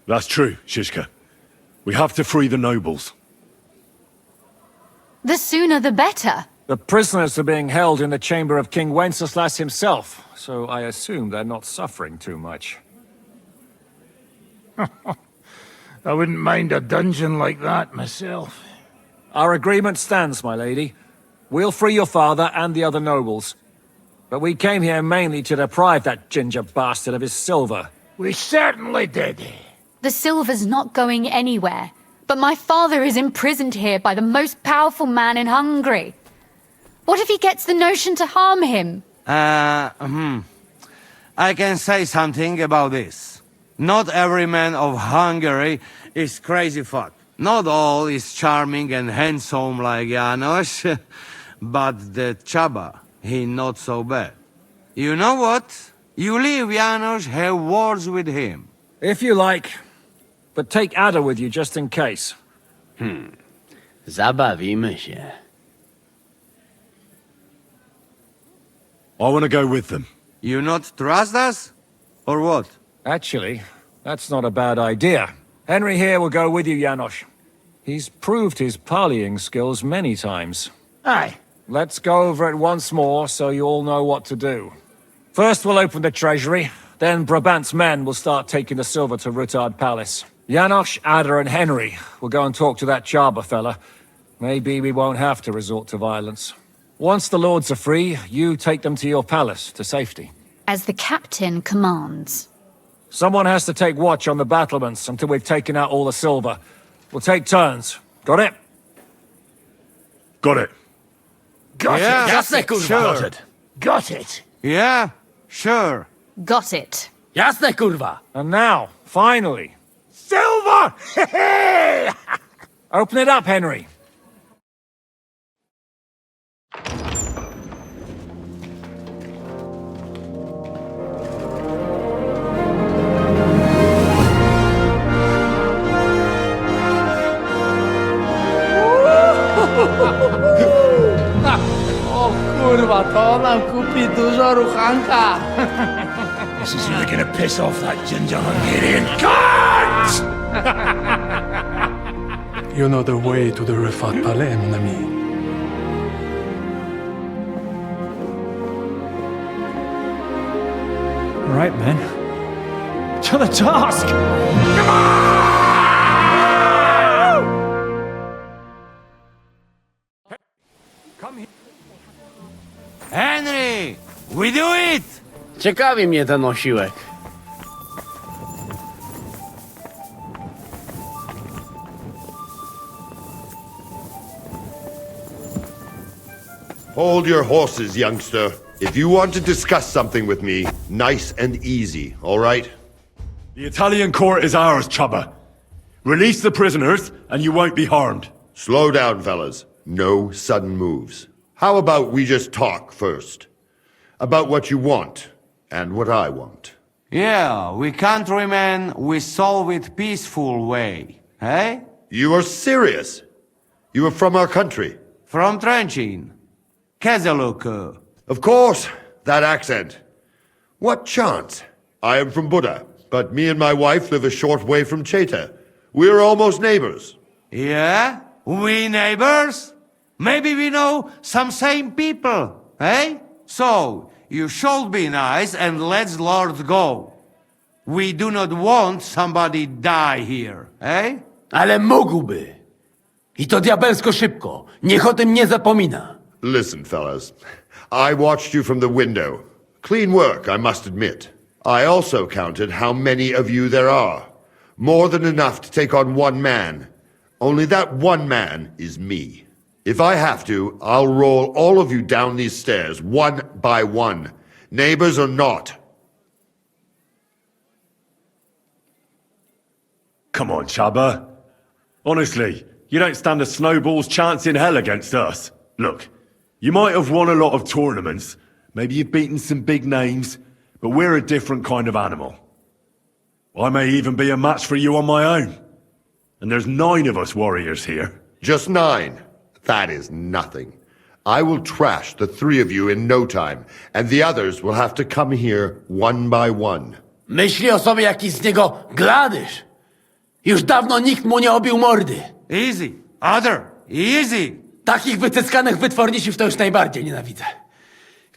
That's true, Shishka. We have to free the nobles. The sooner the better. The prisoners are being held in the chamber of King Wenceslas himself, so I assume they're not suffering too much. I wouldn't mind a dungeon like that myself. Our agreement stands, my lady. We'll free your father and the other nobles. but we came here mainly to deprive that ginger bastard of his silver. We certainly did. The silver's not going anywhere. But my father is imprisoned here by the most powerful man in Hungary. What if he gets the notion to harm him? I can say something about this. Not every man of Hungary is crazy fuck. Not all is charming and handsome like Janos, but the Chaba, he not so bad. You know what? You leave Janos, have words with him. If you like, but take Ada with you just in case. Zabawimy się. I want to go with them. You not trust us? Or what? Actually, that's not a bad idea. Henry here will go with you, Janos. He's proved his parleying skills many times. Aye. Let's go over it once more so you all know what to do. First we'll open the treasury, then Brabant's men will start taking the silver to Rutard Palace. Janos, Ada and Henry will go and talk to that Chaba fella. Maybe we won't have to resort to violence. Once the lords are free, you take them to your palace, to safety. As the captain commands. Someone has to take watch on the battlements until we've taken out all the silver. We'll take turns. Got it? Got it. Got Yeah, it. Jasne, kurwa. sure. Got it. Yeah, sure. Got it. Jasne, kurwa. And now, finally, Silver! open it up, Henry. O kurwa, to nam kupi dużo ruchanka. This is really gonna piss off that ginger Hungarian cunt! You know the way to the Rufat Palais, mon ami. Right, men. To the task! Come on! Come here. Henry! We do it! Ciekawi mnie ten osiłek. Hold your horses, youngster. If you want to discuss something with me, nice and easy, all right? The Italian court is ours, Chaba. Release the prisoners, and you won't be harmed. Slow down, fellas. No sudden moves. How about we just talk first? About what you want, and what I want. Yeah, we countrymen, we solve it peaceful way, eh? You are serious? You are from our country? From Trenchin. Kezeluk. Of course, that accent. What chance? I am from Buda, but me and my wife live a short way from Cheta. We're almost neighbors. Yeah? We neighbors? Maybe we know some same people, eh? So, you should be nice and let's Lord go. We do not want somebody die here, eh? Ale mógłby. I to diabelsko szybko. Niech o tym nie zapomina. Listen, fellas. I watched you from the window. Clean work, I must admit. I also counted how many of you there are. More than enough to take on one man. Only that one man is me. If I have to, I'll roll all of you down these stairs, one by one. Neighbors or not. Come on, Chaba. Honestly, you don't stand a snowball's chance in hell against us. Look, you might have won a lot of tournaments, maybe you've beaten some big names, but we're a different kind of animal. I may even be a match for you on my own. And there's 9 of us warriors here. Just 9? That is nothing. I will trash the 3 of you in no time, and the others will have to come here one by one. Myśli o sobie jakiś z niego gladysz. Już dawno nikt mu nie obił mordy. Easy. Other. Easy. Takich wycyskanych wytworników to już najbardziej nienawidzę.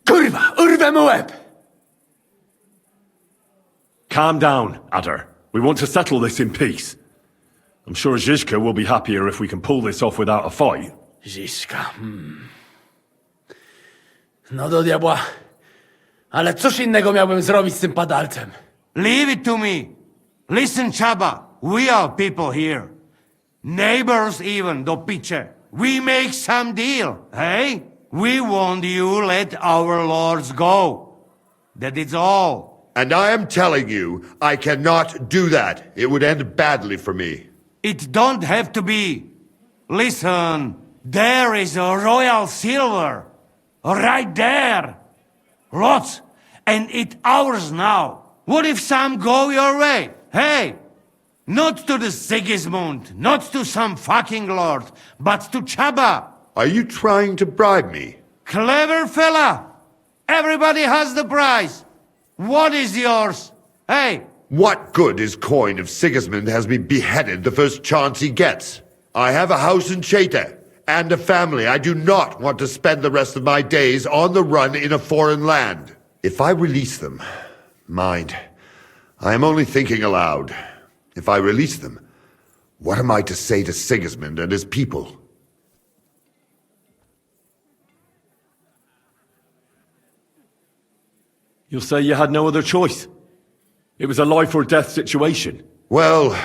Kurwa, urwę mu łeb! Calm down, Adder. We want to settle this in peace. I'm sure Zizka will be happier if we can pull this off without a fight. Zizka, No do diabła. Ale cóż innego miałbym zrobić z tym padalcem? Leave it to me. Listen, Chaba, we are people here. Neighbors even, do picze. We make some deal, hey? We want you let our lords go. That is all. And I am telling you, I cannot do that. It would end badly for me. It don't have to be. Listen, there is a royal silver. Right there. Lots. And it's ours now. What if some go your way? Hey! Not to the Sigismund, not to some fucking lord, but to Chaba. Are you trying to bribe me? Clever fella. Everybody has the prize. What is yours? Hey! What good is coin if Sigismund has me beheaded the first chance he gets? I have a house in Cheta, and a family. I do not want to spend the rest of my days on the run in a foreign land. If I release them, mind, I am only thinking aloud. If I release them, what am I to say to Sigismund and his people? You'll say you had no other choice. It was a life or death situation. Well,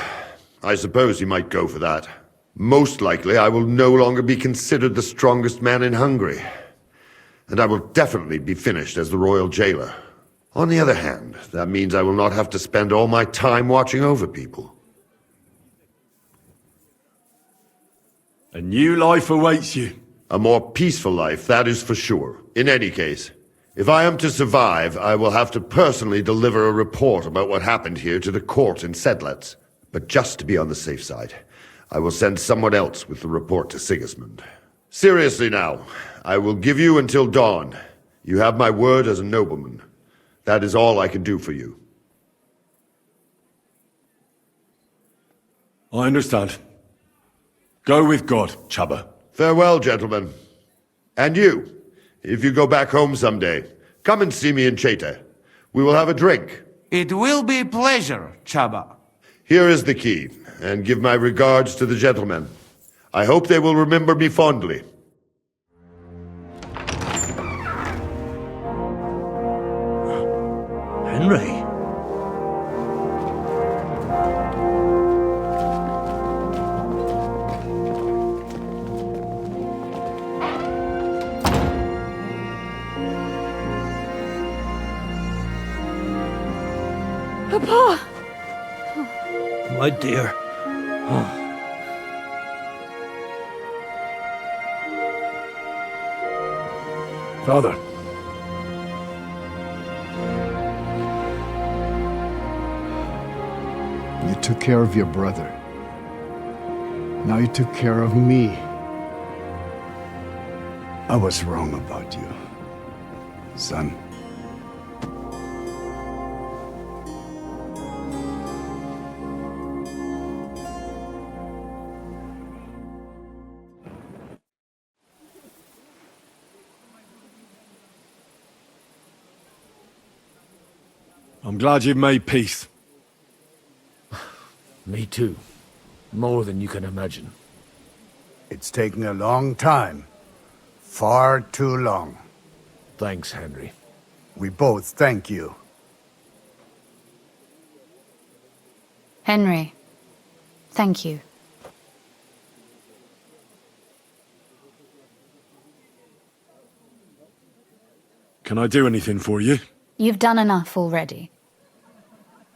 I suppose you might go for that. Most likely, I will no longer be considered the strongest man in Hungary. And I will definitely be finished as the royal jailer. On the other hand, that means I will not have to spend all my time watching over people. A new life awaits you. A more peaceful life, that is for sure. In any case, if I am to survive, I will have to personally deliver a report about what happened here to the court in Sedlec. But just to be on the safe side, I will send someone else with the report to Sigismund. Seriously now, I will give you until dawn. You have my word as a nobleman. That is all I can do for you. I understand. Go with God, Chaba. Farewell, gentlemen. And you, if you go back home someday, come and see me in Cheta. We will have a drink. It will be a pleasure, Chaba. Here is the key, and give my regards to the gentlemen. I hope they will remember me fondly. Henry? Papa! My dear. Father. You took care of your brother. Now you took care of me. I was wrong about you, son. I'm glad you've made peace. Me too. More than you can imagine. It's taken a long time. Far too long. Thanks, Henry. We both thank you. Henry, thank you. Can I do anything for you? You've done enough already.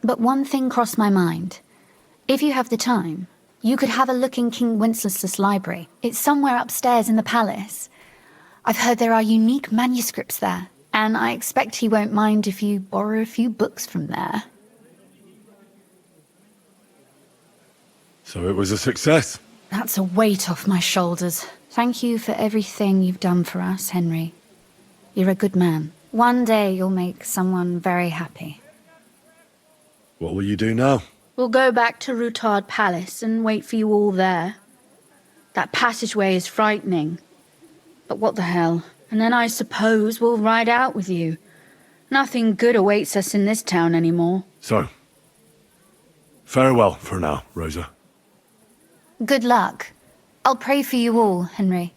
But one thing crossed my mind. If you have the time, you could have a look in King Wenceslas' library. It's somewhere upstairs in the palace. I've heard there are unique manuscripts there, and I expect he won't mind if you borrow a few books from there. So it was a success. That's a weight off my shoulders. Thank you for everything you've done for us, Henry. You're a good man. One day you'll make someone very happy. What will you do now? We'll go back to Rutard Palace and wait for you all there. That passageway is frightening. But what the hell? And then I suppose we'll ride out with you. Nothing good awaits us in this town anymore. So, farewell for now, Rosa. Good luck. I'll pray for you all, Henry.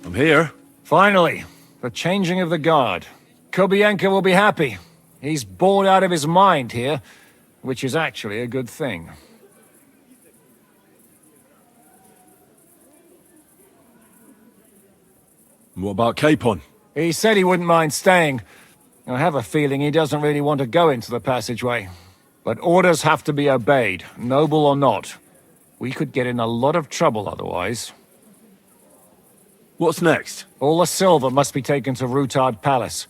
I'm here. Finally, the changing of the guard. Kobienka will be happy. He's bored out of his mind here, which is actually a good thing. What about Capon? He said he wouldn't mind staying. I have a feeling he doesn't really want to go into the passageway. But orders have to be obeyed, noble or not. We could get in a lot of trouble otherwise. What's next? All the silver must be taken to Rutard Palace.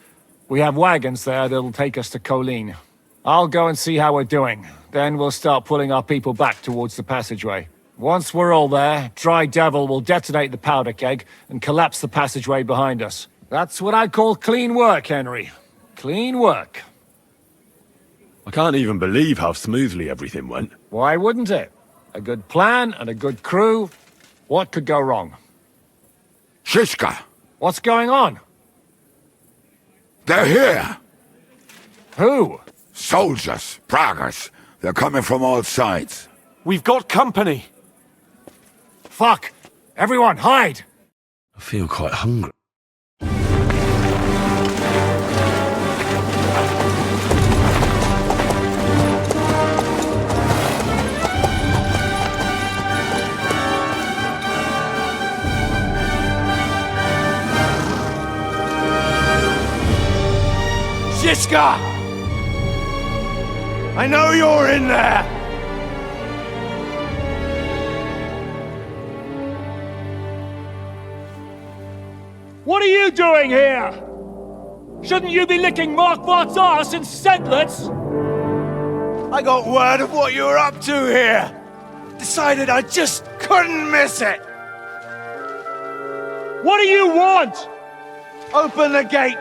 We have wagons there that'll take us to Colleen. I'll go and see how we're doing. Then we'll start pulling our people back towards the passageway. Once we're all there, Dry Devil will detonate the powder keg and collapse the passageway behind us. That's what I call clean work, Henry. Clean work. I can't even believe how smoothly everything went. Why wouldn't it? A good plan and a good crew. What could go wrong? Shishka! What's going on? They're here! Who? Soldiers, Pragas. They're coming from all sides. We've got company! Fuck! Everyone, hide! I feel quite hungry. Shishka! I know you're in there! What are you doing here? Shouldn't you be licking Markvart's arse in Sedlitz? I got word of what you were up to here. Decided I just couldn't miss it. What do you want? Open the gate.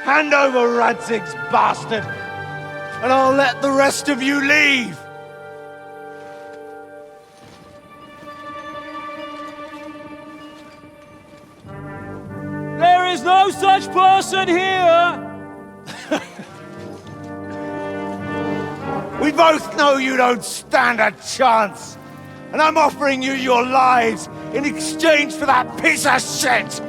Hand over Radzig's bastard, and I'll let the rest of you leave! There is no such person here! We both know you don't stand a chance, and I'm offering you your lives in exchange for that piece of shit!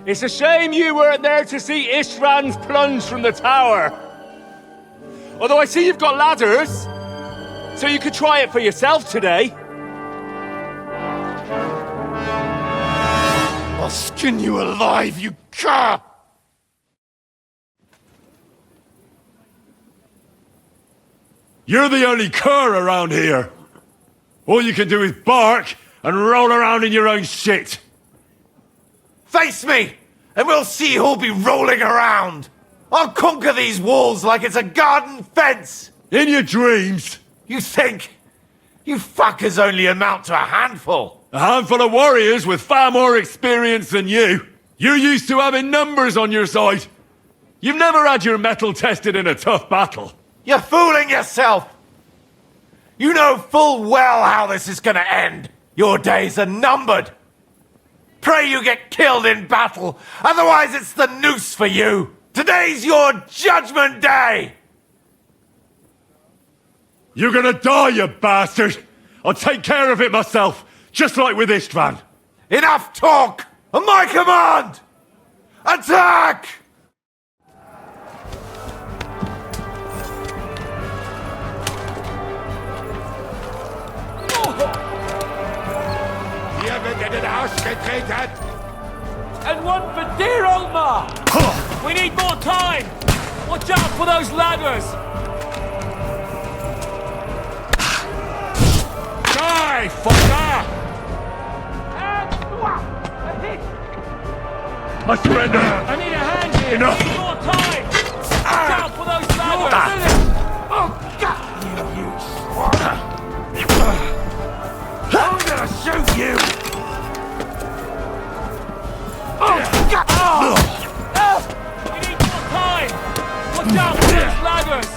It's a shame you weren't there to see Ishrand's plunge from the tower. Although I see you've got ladders, so you could try it for yourself today. I'll skin you alive, you cur! You're the only cur around here. All you can do is bark and roll around in your own shit. Face me, and we'll see who'll be rolling around. I'll conquer these walls like it's a garden fence. In your dreams. You think? You fuckers only amount to a handful. A handful of warriors with far more experience than you. You're used to having numbers on your side. You've never had your mettle tested in a tough battle. You're fooling yourself! You know full well how this is gonna end. Your days are numbered. Pray you get killed in battle, otherwise it's the noose for you. Today's your judgment day! You're gonna die, you bastard! I'll take care of it myself, just like with Istvan. Enough talk! On my command! Attack! Hier wird in den Arsch getreten! And one for dear Olmar! We need more time! Watch out for those ladders! Die, fucker! I surrender! I need a hand here! Enough. We need more time! Watch out for those ladders! Oh, God! You I'm gonna shoot you! Oh, God! We need more time! Watch out for those ladders!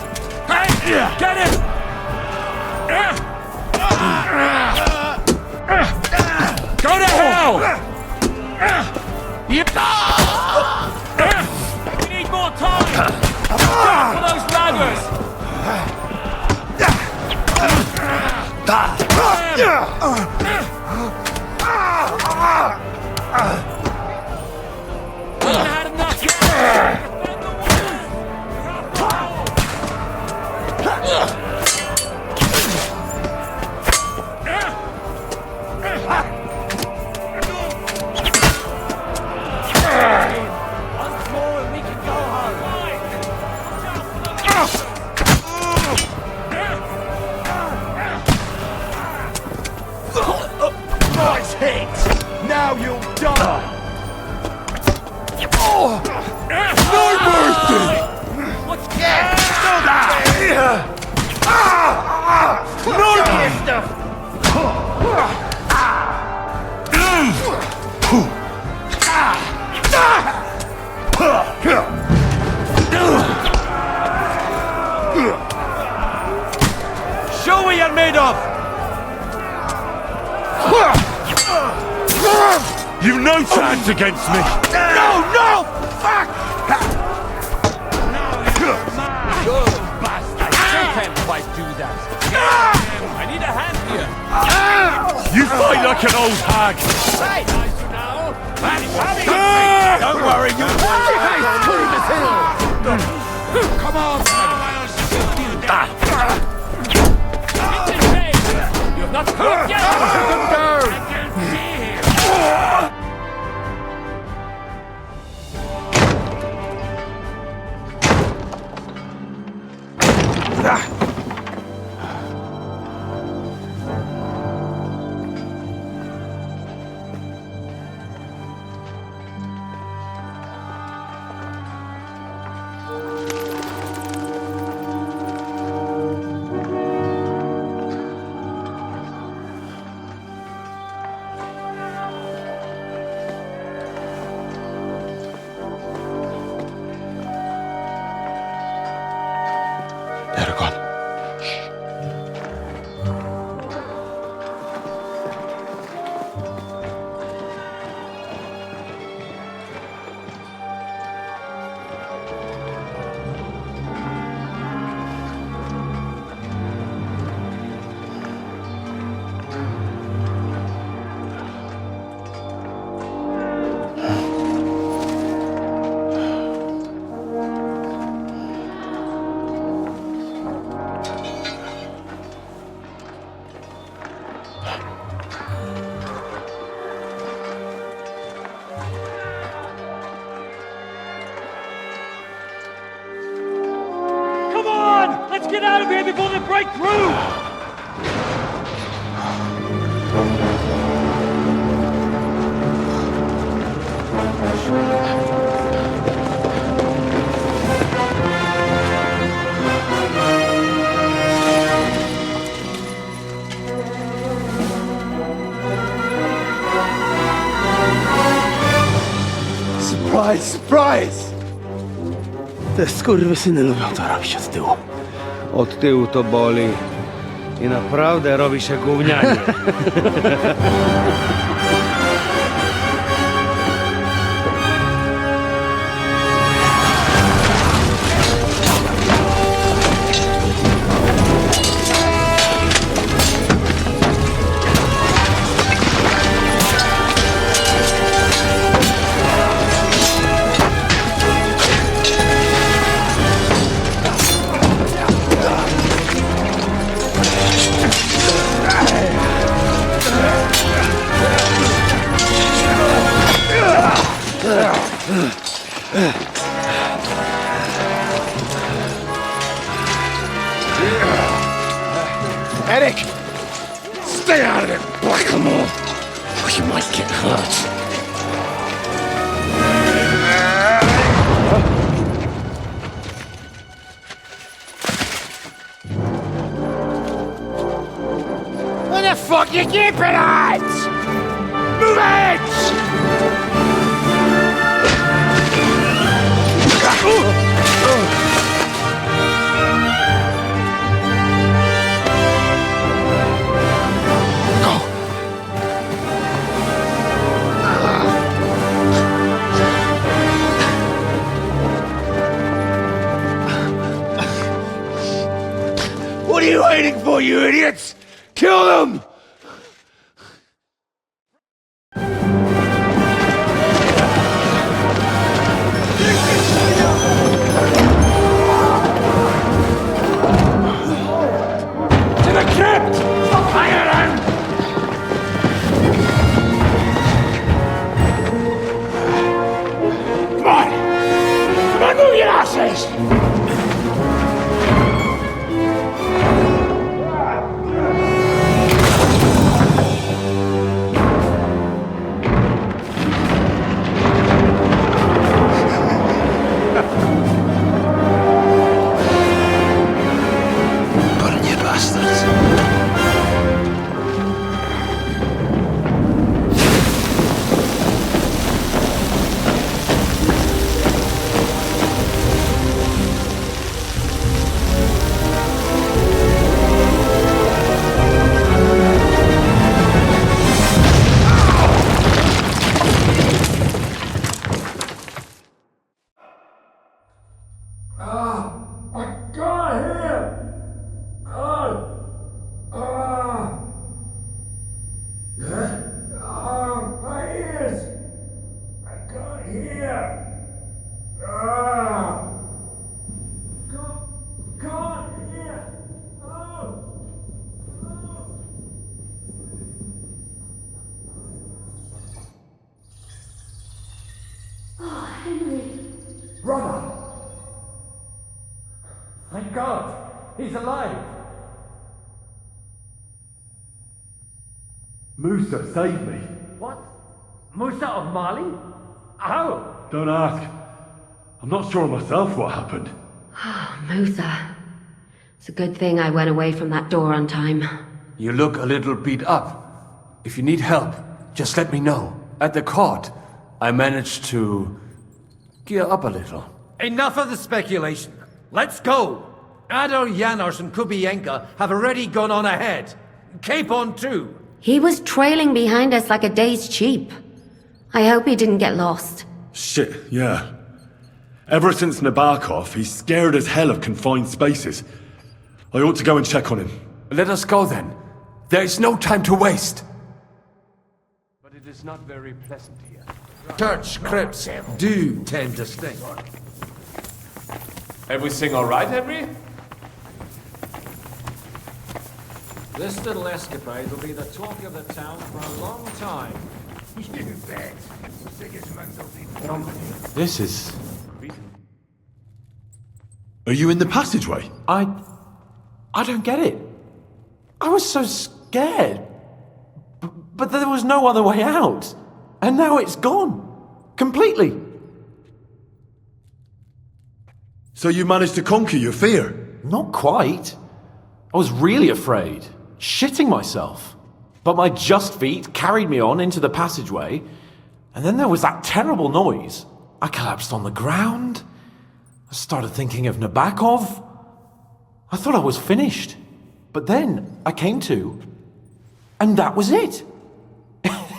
Hey! Get him! Go to hell! We need more time! Watch out for those ladders! We've had enough yet! Once more and we can go home. Nice hit! Now you'll die! No mercy! What's Show what you're made of! You've no chance against me! No, no! Fuck! You bastard! You can't quite do that. I need a hand here. You fight like an old hag! Hey! Now, Don't worry, you Come on, I'll shoot you down! you've not hurt yet. I can see him! Let's get out of here before they break through! Surprise, surprise! Te skurwysyny lubią to robić od tyłu. Od tyłu to boli. I naprawdę robi się gównianie. Eric! Stay out of it, Blackamoor! Or you might get hurt. What the fuck you keeping at? Move it! What are you waiting for, you idiots? Kill them! To the crypt! Fire them! Come on! Come on, move your asses! Thank God! He's alive! Musa saved me. What? Musa of Mali? How? Don't ask. I'm not sure myself what happened. Musa. It's a good thing I went away from that door on time. You look a little beat up. If you need help, just let me know. At the court, I managed to gear up a little. Enough of the speculation. Let's go! Ador, Janos, and Kubienka have already gone on ahead. Capon too. He was trailing behind us like a day's sheep. I hope he didn't get lost. Shit, yeah. Ever since Nabokov, he's scared as hell of confined spaces. I ought to go and check on him. Let us go then. There is no time to waste. But it is not very pleasant here. Church crypts do tend to stink. Everything all right, Henry? This little escapade will be the talk of the town for a long time. You bet. This is... Are you in the passageway? I don't get it. I was so scared. But there was no other way out. And now it's gone. Completely. So you managed to conquer your fear? Not quite. I was really afraid. Shitting myself. But my just feet carried me on into the passageway. And then there was that terrible noise. I collapsed on the ground. I started thinking of Nabokov. I thought I was finished. But then I came to, and that was it.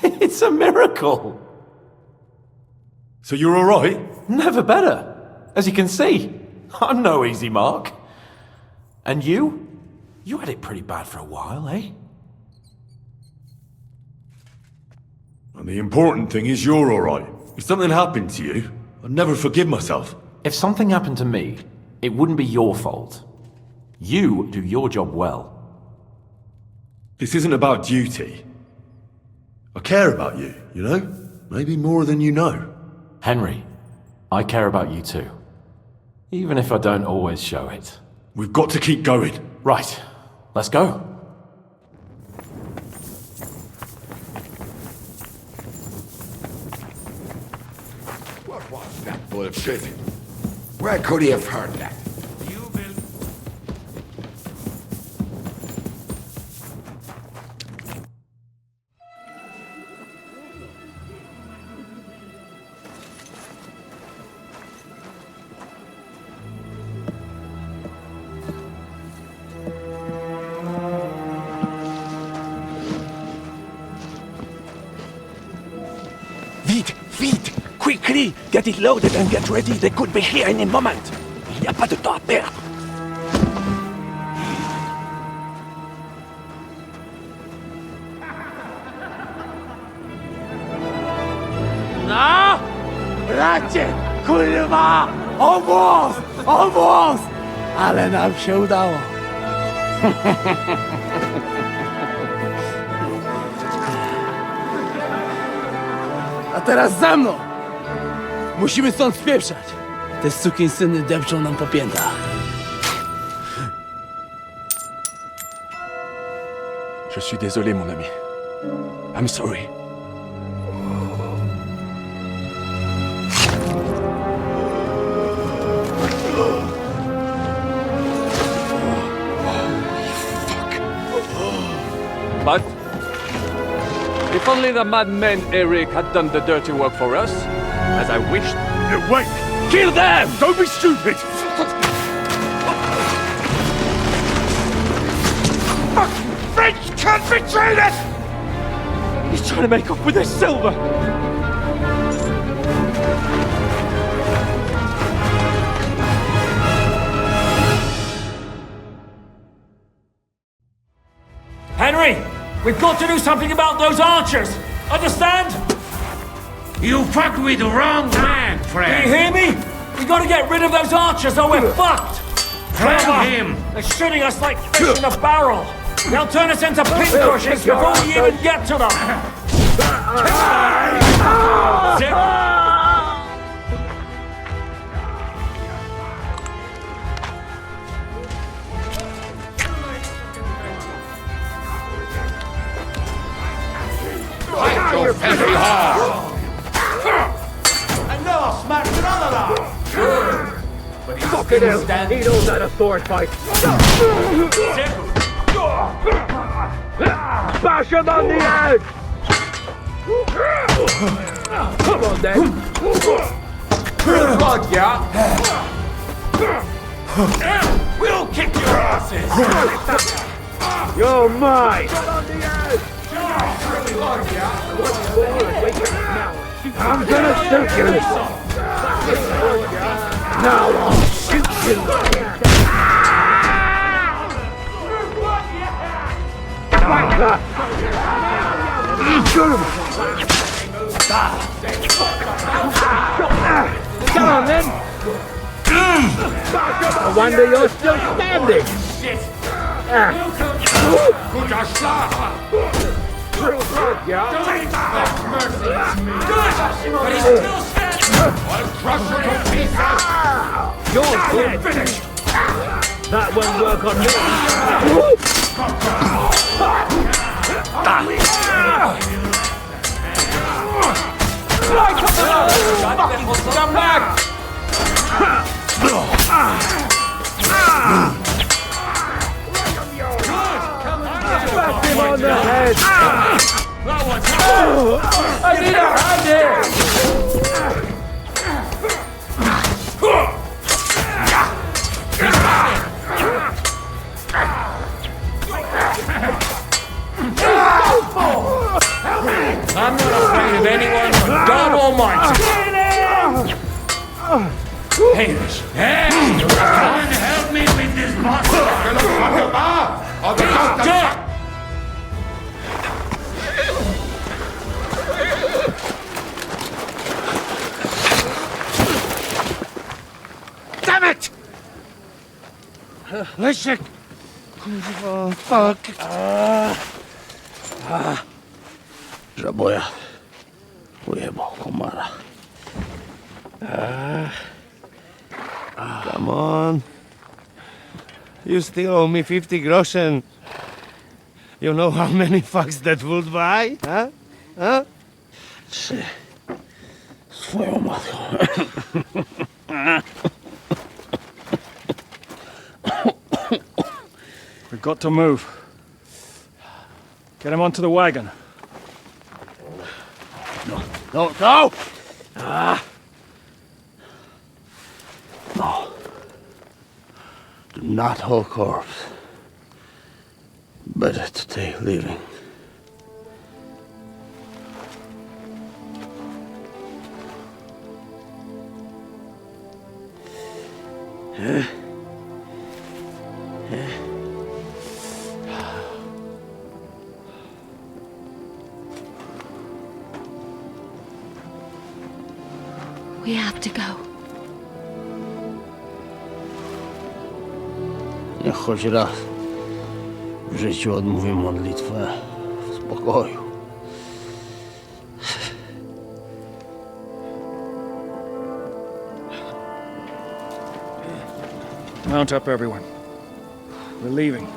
It's a miracle. So you're alright? Never better. As you can see, I'm no easy mark. And you? You had it pretty bad for a while, eh? And the important thing is you're alright. If something happened to you, I'd never forgive myself. If something happened to me, it wouldn't be your fault. You do your job well. This isn't about duty. I care about you, you know? Maybe more than you know. Henry, I care about you too. Even if I don't always show it. We've got to keep going. Right, let's go. What was that bullshit? Where could he have heard that? Vite! Quickly! Get it loaded and get ready. They could be here any moment. Il n'y a pas de temps à perdre. No! Bracie! Kurwa! Obóz! Ale nam się udało. A teraz za mną! Musimy stąd spieprzać. Te sukinsyny depczą nam po piętach. Je suis désolé, mon ami. I'm sorry. But if only the madman Eric had done the dirty work for us, as I wished. Wait! Kill them! Don't be stupid! French can't betray us! He's trying to make off with his silver! Henry! We've got to do something about those archers! Understand? You fucked with the wrong man, Do friend. you hear me? We gotta get rid of those archers or we're fucked! Drown him! They're shooting us like fish in a barrel! They'll turn us into pincushions before we even get to them! You're very hard! And now I'll smash another arm! But he's fucking hell! He knows how to sword fight! Bash him on the head! Come on then! Real blood, yeah? We'll kick your asses! You're mine! On the edge! I'm gonna shoot you! Now I'll shoot you! Shoot him! Come on then! No wonder you're still standing! True blood, yeah? Have mercy on me! Good! But he's still standing! I'll crush you to pieces! You're dead! Finished! That won't work on me! Come back! Smash him on the head! I need a hand here! almighty! Hamish! Hey! Come and help me with this monster! Damn it! Leszek! Kurwa, fuck! Żaboja. Ujebał komara. Come on. You still owe me 50 groschen. You know how many fucks that would buy? Huh? Huh? Trzy. Swoją matką. We've got to move. Get him onto the wagon. No! No! No. Do not hold corpse. Better to take living. We have to go. Niech choć raz w życiu odmówię modlitwę w spokoju. Mount up, everyone. We're leaving.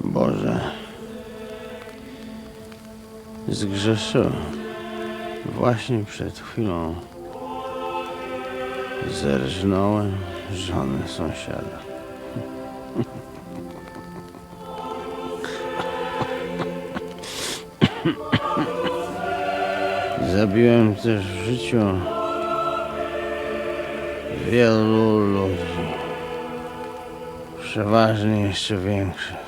Boże, zgrzeszyłem. Właśnie przed chwilą zerżnąłem żonę sąsiada. Zabiłem też w życiu wielu ludzi, przeważnie jeszcze większych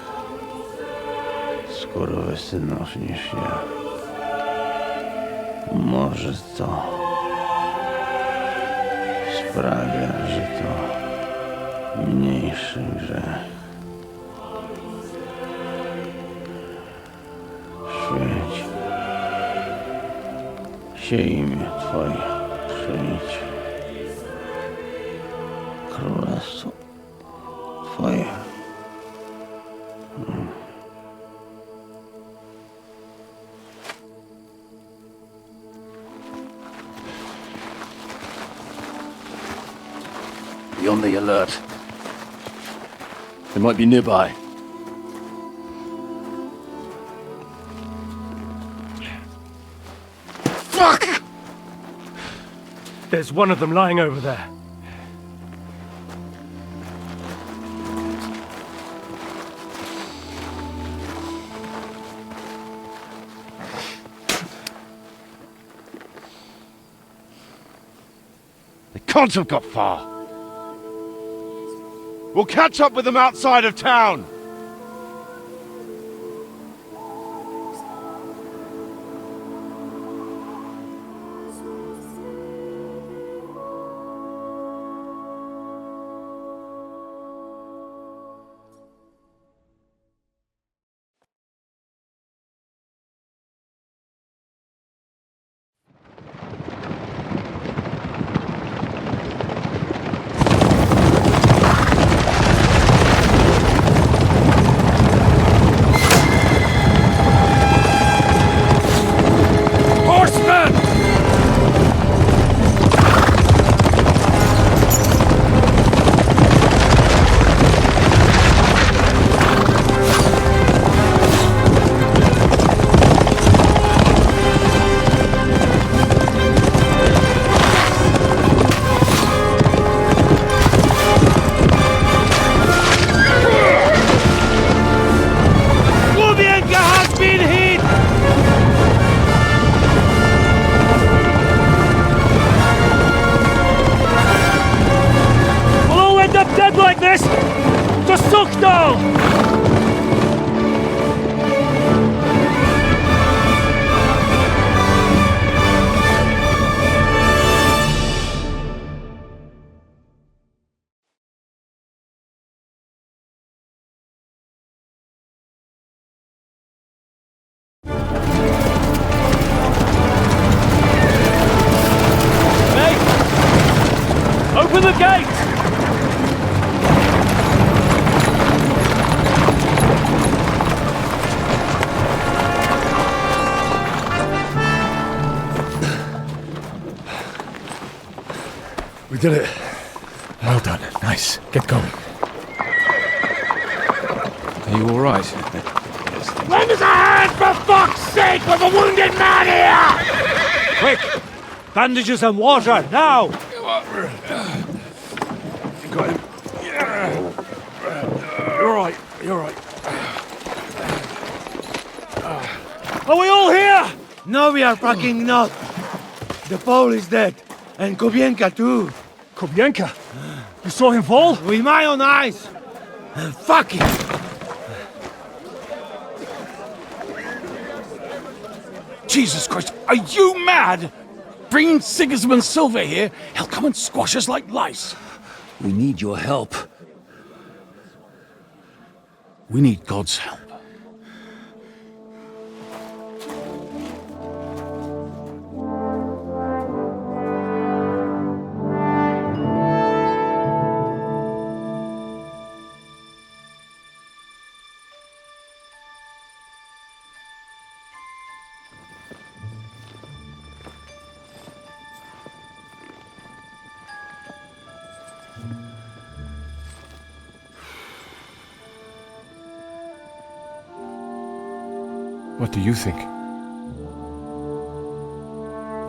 skurwysynów niż ja. Może to sprawia, że to mniejszy grzech. Święć się imię Twoje, przyjdź królestwo Twoje. Be on the alert. They might be nearby. Fuck! There's one of them lying over there. can't have got far. We'll catch up with them outside of town. Open the gate! We did it. Well done. Nice. Get going. Are you all right? Lend us a hand, for fuck's sake! With a wounded man here! Quick! Bandages and water, now! Got him. You're right. You're right. Are we all here? No, we are fucking not. The Pole is dead. And Kobienka too. Kobienka? You saw him fall? With my own eyes. Fuck it. Jesus Christ, are you mad? Bringing Sigismund Silver here, he'll come and squash us like lice. We need your help. We need God's help. What do you think?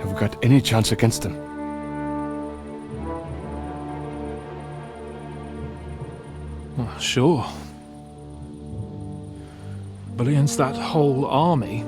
Have we got any chance against them? Oh, sure. But against that whole army,